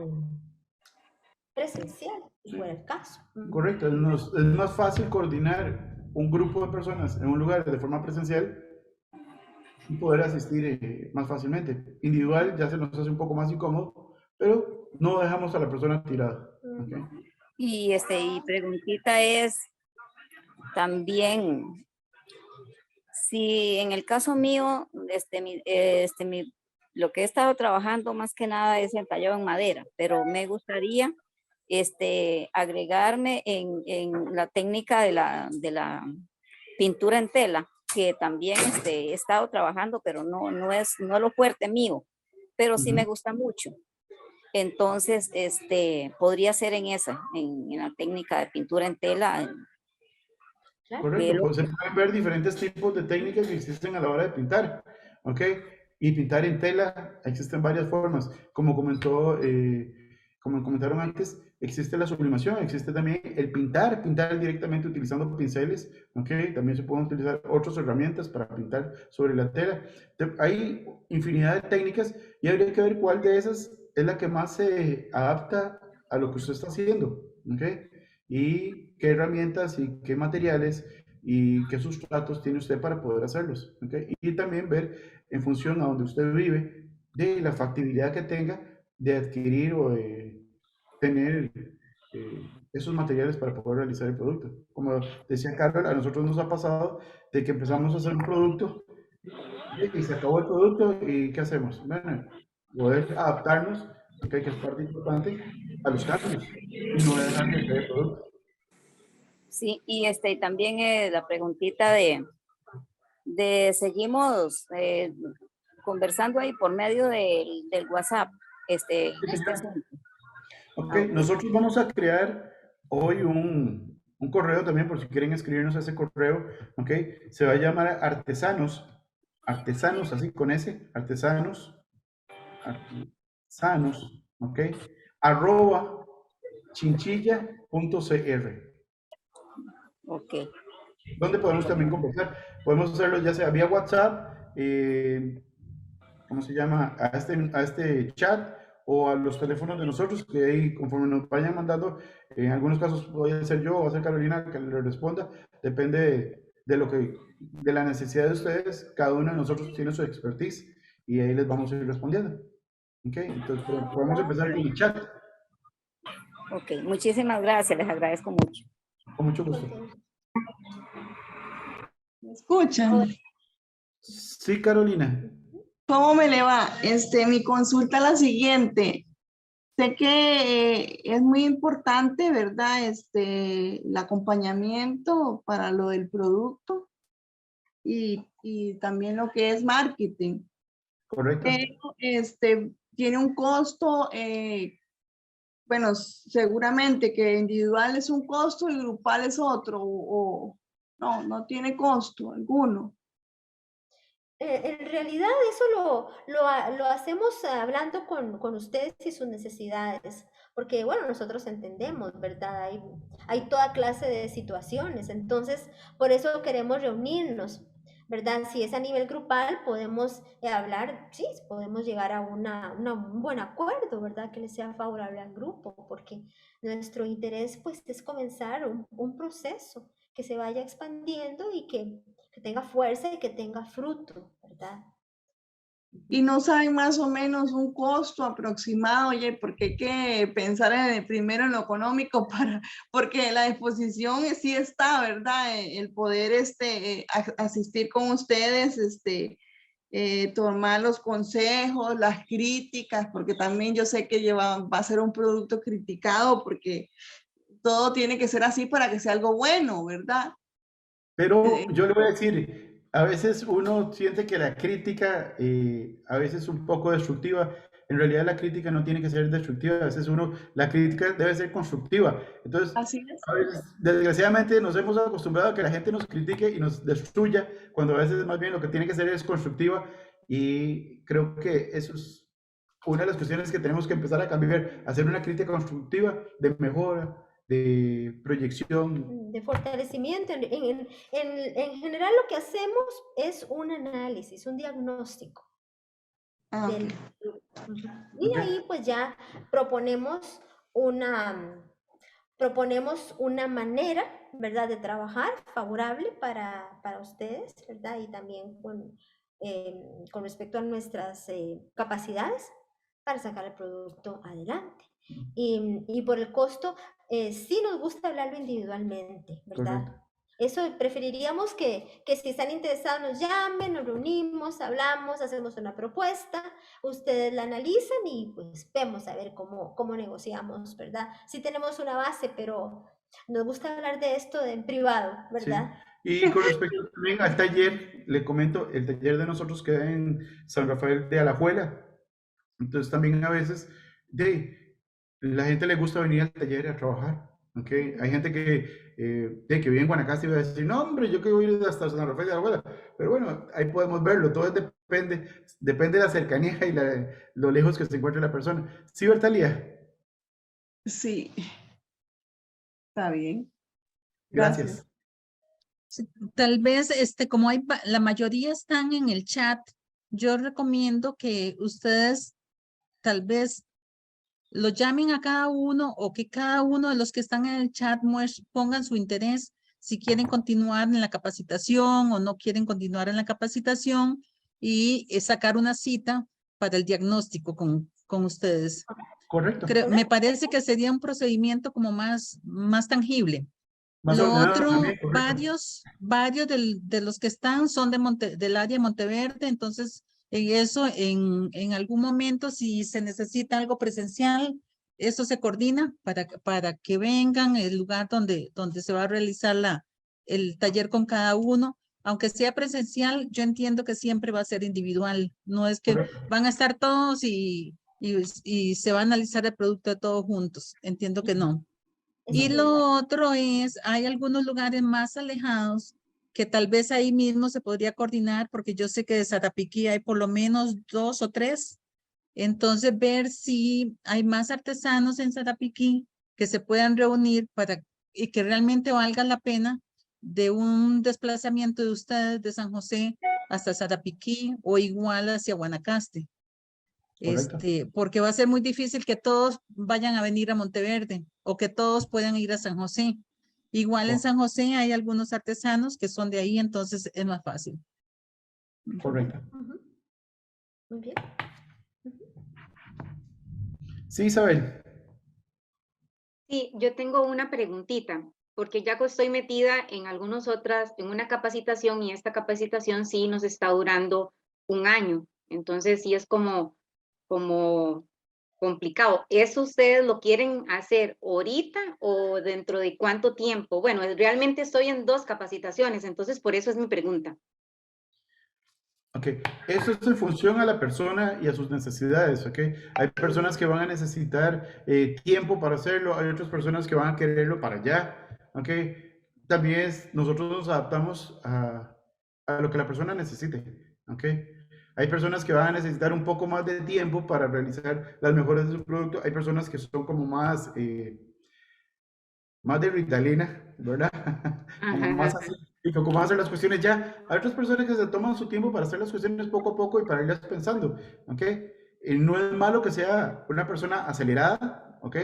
presencial, si fuera el caso. Correcto, es más fácil coordinar un grupo de personas en un lugar de forma presencial y poder asistir más fácilmente. Individual ya se nos hace un poco más incómodo, pero no dejamos a la persona tirada. ¿Okay? Y preguntita es también, si en el caso mío, lo que he estado trabajando más que nada es entallado en madera, pero me gustaría agregarme en la técnica de la pintura en tela, que también he estado trabajando, pero no es lo fuerte mío, pero sí me gusta mucho. Entonces, podría ser en la técnica de pintura en tela. Correcto, pues se pueden ver diferentes tipos de técnicas que existen a la hora de pintar, ¿ok? Y pintar en tela existen varias formas, como como comentaron antes, existe la sublimación, existe también el pintar directamente utilizando pinceles, ¿ok? También se pueden utilizar otras herramientas para pintar sobre la tela. Hay infinidad de técnicas y habría que ver cuál de esas es la que más se adapta a lo que usted está haciendo, ¿ok? Y qué herramientas y qué materiales y qué sustratos tiene usted para poder hacerlos, ¿okay? Y también ver en función a donde usted vive de la factibilidad que tenga de adquirir o de tener esos materiales para poder realizar el producto. Como decía Carol, a nosotros nos ha pasado de que empezamos a hacer un producto y se acabó el producto y ¿qué hacemos? Bueno, poder adaptarnos, okay, que es parte importante, a los cambios y no dejar de hacer el producto. Sí, y también la preguntita de seguimos conversando ahí por medio del WhatsApp, asunto. Ok, nosotros vamos a crear hoy un correo también, por si quieren escribirnos a ese correo, ok, se va a llamar artesanos, así con S, artesanos, ok, @ chinchilla.cr. Ok. Donde podemos también conversar. Podemos hacerlo ya sea vía WhatsApp, ¿cómo se llama? A este chat o a los teléfonos de nosotros, que ahí conforme nos vayan mandando, en algunos casos voy a ser yo o va a ser Carolina que le responda, depende de la necesidad de ustedes, cada uno de nosotros tiene su expertise y ahí les vamos a ir respondiendo. ¿Ok? Entonces podemos empezar con el chat. Ok, muchísimas gracias, les agradezco mucho. Con mucho gusto. ¿Me escuchan? Sí, Carolina. ¿Cómo me le va? Mi consulta es la siguiente. Sé que es muy importante, ¿verdad? El acompañamiento para lo del producto y también lo que es marketing. Correcto. Pero tiene un costo, bueno, seguramente que individual es un costo y grupal es otro, o no tiene costo alguno. En realidad eso lo hacemos hablando con ustedes y sus necesidades, porque bueno, nosotros entendemos, ¿verdad? Hay toda clase de situaciones, entonces por eso queremos reunirnos, ¿verdad? Si es a nivel grupal, podemos hablar, sí, podemos llegar a un buen acuerdo, ¿verdad? Que le sea favorable al grupo, porque nuestro interés pues es comenzar un proceso que se vaya expandiendo y que tenga fuerza y que tenga fruto, ¿verdad? Y no saben más o menos un costo aproximado, oye, porque hay que pensar primero en lo económico porque la exposición sí está, ¿verdad? El poder asistir con ustedes, tomar los consejos, las críticas, porque también yo sé que va a ser un producto criticado, porque todo tiene que ser así para que sea algo bueno, ¿verdad? Pero yo le voy a decir, a veces uno siente que la crítica a veces es un poco destructiva. En realidad la crítica no tiene que ser destructiva, a veces la crítica debe ser constructiva. Entonces, Así es. a veces, desgraciadamente nos hemos acostumbrado a que la gente nos critique y nos destruya, cuando a veces más bien lo que tiene que ser es constructiva, y creo que eso es una de las cuestiones que tenemos que empezar a cambiar, hacer una crítica constructiva de mejora, de proyección. De fortalecimiento. En general lo que hacemos es un análisis, un diagnóstico. Del producto. Y ahí pues ya proponemos una manera, ¿verdad?, de trabajar favorable para ustedes, ¿verdad? Y también con respecto a nuestras capacidades para sacar el producto adelante. Y por el costo, sí nos gusta hablarlo individualmente, ¿verdad? Correcto. Eso preferiríamos que si están interesados nos llamen, nos reunimos, hablamos, hacemos una propuesta, ustedes la analizan y pues vemos a ver cómo negociamos, ¿verdad? Sí tenemos una base, pero nos gusta hablar de esto en privado, ¿verdad? Sí. Y con respecto también al taller, le comento, el taller de nosotros queda en San Rafael de Alajuela. Entonces también a veces la gente le gusta venir al taller a trabajar. ¿Okay? Hay gente que vive en Guanacaste y va a decir, no hombre, yo quiero ir hasta San Rafael de Alajuela. Pero bueno, ahí podemos verlo, todo depende de la cercanía y lo lejos que se encuentre la persona. ¿Sí, Bertalía? Sí. Está bien. Gracias. Sí, tal vez, como la mayoría están en el chat, yo recomiendo que ustedes tal vez lo llamen a cada uno, o que cada uno de los que están en el chat pongan su interés, si quieren continuar en la capacitación o no quieren continuar en la capacitación, y sacar una cita para el diagnóstico con ustedes. Correcto. Me parece que sería un procedimiento como más tangible. Más Lo ordenado otro, también, correcto. varios de los que están son del área de Monteverde, entonces en algún momento, si se necesita algo presencial, eso se coordina para que vengan el lugar donde se va a realizar el taller con cada uno. Aunque sea presencial, yo entiendo que siempre va a ser individual, no es que van a estar todos y se va a analizar el producto de todos juntos, entiendo que no. Y lo otro es, hay algunos lugares más alejados que tal vez ahí mismo se podría coordinar, porque yo sé que de Sarapiquí hay por lo menos 2 o 3. Entonces, ver si hay más artesanos en Sarapiquí que se puedan reunir y que realmente valga la pena de un desplazamiento de ustedes de San José hasta Sarapiquí o igual hacia Guanacaste. Porque va a ser muy difícil que todos vayan a venir a Monteverde o que todos puedan ir a San José. Igual en San José hay algunos artesanos que son de ahí, entonces es más fácil. Correcto. Muy bien. Sí, Isabel. Sí, yo tengo una preguntita, porque ya que estoy metida en en una capacitación, y esta capacitación sí nos está durando 1 año. Entonces sí es como complicado. ¿Eso ustedes lo quieren hacer ahorita o dentro de cuánto tiempo? Bueno, realmente estoy en 2 capacitaciones, entonces por eso es mi pregunta. Ok, eso es en función a la persona y a sus necesidades, ok. Hay personas que van a necesitar tiempo para hacerlo, hay otras personas que van a quererlo para allá, ok. También nosotros nos adaptamos a lo que la persona necesite, ok. Hay personas que van a necesitar un poco más de tiempo para realizar las mejoras de su producto, hay personas que son como más de Ritalina, ¿verdad? Como más así, y como más hacer las cuestiones ya. Hay otras personas que se toman su tiempo para hacer las cuestiones poco a poco y para irlas pensando, ¿ok? No es malo que sea una persona acelerada, ¿ok?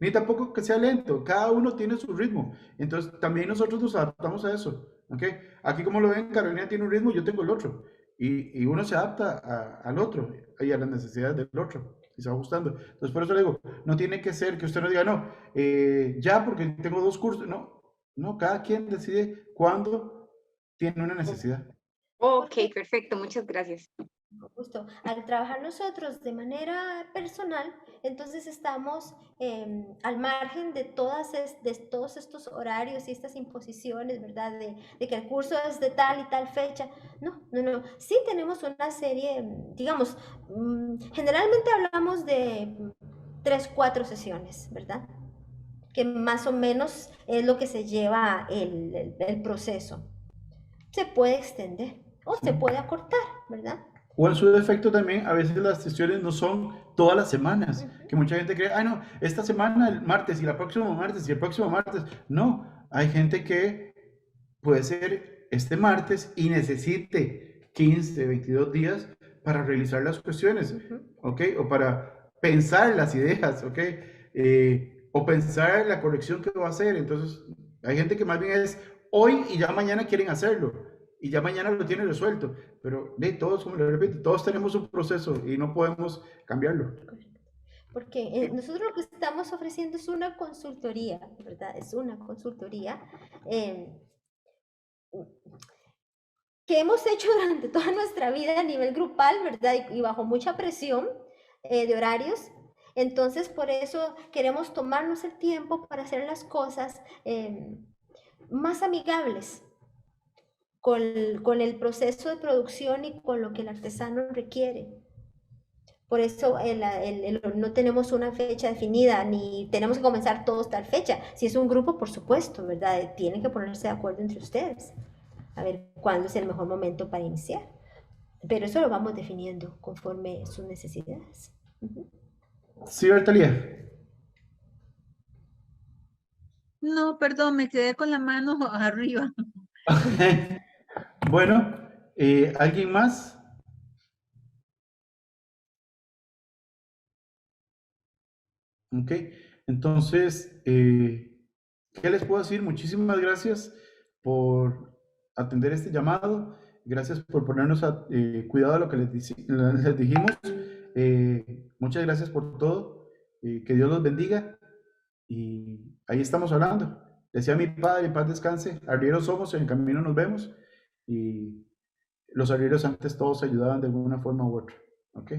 ni tampoco que sea lento. Cada uno tiene su ritmo. Entonces, también nosotros nos adaptamos a eso. ¿Ok? Aquí, como lo ven, Carolina tiene un ritmo, yo tengo el otro. Y uno se adapta al otro y a las necesidades del otro. Y se va ajustando. Entonces, por eso le digo, no tiene que ser que usted no diga, no, ya porque tengo 2 cursos. No, no, cada quien decide cuándo tiene una necesidad. Ok, perfecto, muchas gracias. Con gusto. Al trabajar nosotros de manera personal, entonces estamos al margen de de todos estos horarios y estas imposiciones, ¿verdad? De que el curso es de tal y tal fecha. No, no, no. Sí tenemos una serie, digamos, generalmente hablamos de 3, 4 sesiones, ¿verdad? Que más o menos es lo que se lleva el proceso. Se puede extender o se puede acortar, ¿verdad? O en su defecto también, a veces las sesiones no son todas las semanas, que mucha gente cree, no, esta semana el martes y la próxima martes y el próximo martes. No, hay gente que puede ser este martes y necesite 15, 22 días para realizar las cuestiones, ¿ok? O para pensar las ideas, ¿ok? O pensar la corrección que va a hacer. Entonces, hay gente que más bien es hoy y ya mañana quieren hacerlo. Y ya mañana lo tiene resuelto, pero de todos, como le repito, todos tenemos un proceso y no podemos cambiarlo. Porque nosotros lo que estamos ofreciendo es una consultoría, ¿verdad? Es una consultoría que hemos hecho durante toda nuestra vida a nivel grupal, ¿verdad? Y bajo mucha presión de horarios. Entonces, por eso queremos tomarnos el tiempo para hacer las cosas más amigables con el proceso de producción y con lo que el artesano requiere. Por eso no tenemos una fecha definida, ni tenemos que comenzar todos tal fecha. Si es un grupo, por supuesto, ¿verdad? Tienen que ponerse de acuerdo entre ustedes, a ver cuándo es el mejor momento para iniciar. Pero eso lo vamos definiendo conforme sus necesidades. Sí, Bertalía. No, perdón, me quedé con la mano arriba. Bueno, ¿alguien más? Ok, entonces, ¿qué les puedo decir? Muchísimas gracias por atender este llamado. Gracias por ponernos a cuidado de lo que les dijimos. Muchas gracias por todo. Que Dios los bendiga. Y ahí estamos hablando. Decía mi padre, en paz descanse, arrieros somos, en el camino nos vemos. Y los arrieros antes todos ayudaban de alguna forma u otra. ¿Ok?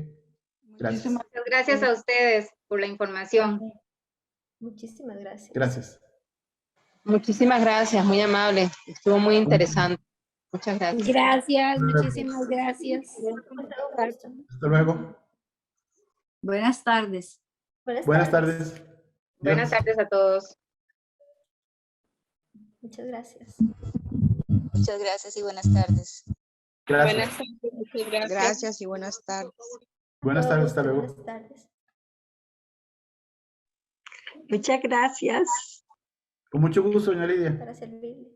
Gracias. Muchas gracias a ustedes por la información. Muchísimas gracias. Gracias. Muchísimas gracias, muy amable. Estuvo muy interesante. Muchas gracias. Gracias, muchísimas gracias. Hasta luego. Buenas tardes. Buenas tardes. Buenas tardes a todos. Muchas gracias. Muchas gracias y buenas tardes. Gracias. Buenas tardes, muchas gracias. Gracias y buenas tardes. Buenas tardes, hasta luego. Buenas tardes. Muchas gracias. Con mucho gusto, doña Lidia. Para servirle.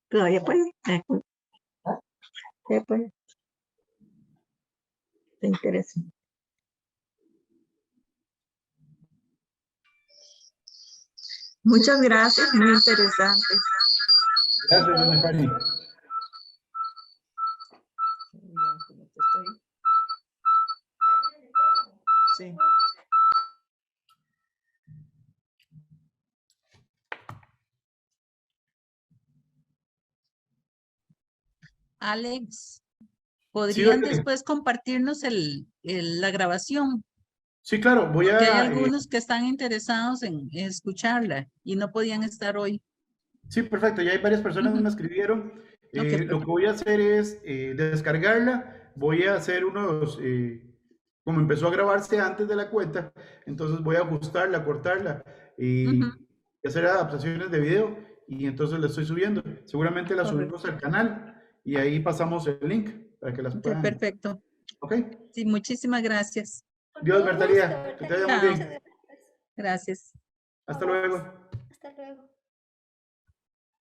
Todavía puede. Todavía puede. Te interesa. Muchas gracias, muy interesante. Gracias, doña Fanny. Sí. Alex, ¿podrían Bertalía. después compartirnos la grabación? Sí, claro, voy Porque hay a... algunos que están interesados en escucharla y no podían estar hoy. sí, perfecto, ya hay varias personas que me escribieron. Lo perfecto. que voy a hacer es descargarla, voy a hacer unos... como empezó a grabarse antes de la cuenta, entonces voy a ajustarla, cortarla y hacer adaptaciones de video y entonces la estoy subiendo. Seguramente la subimos al canal y ahí pasamos el link para que las puedan. Perfecto. ¿Ok? Sí, muchísimas gracias. Dios, Bertalía, que te vaya muy bien. Gracias. Hasta luego.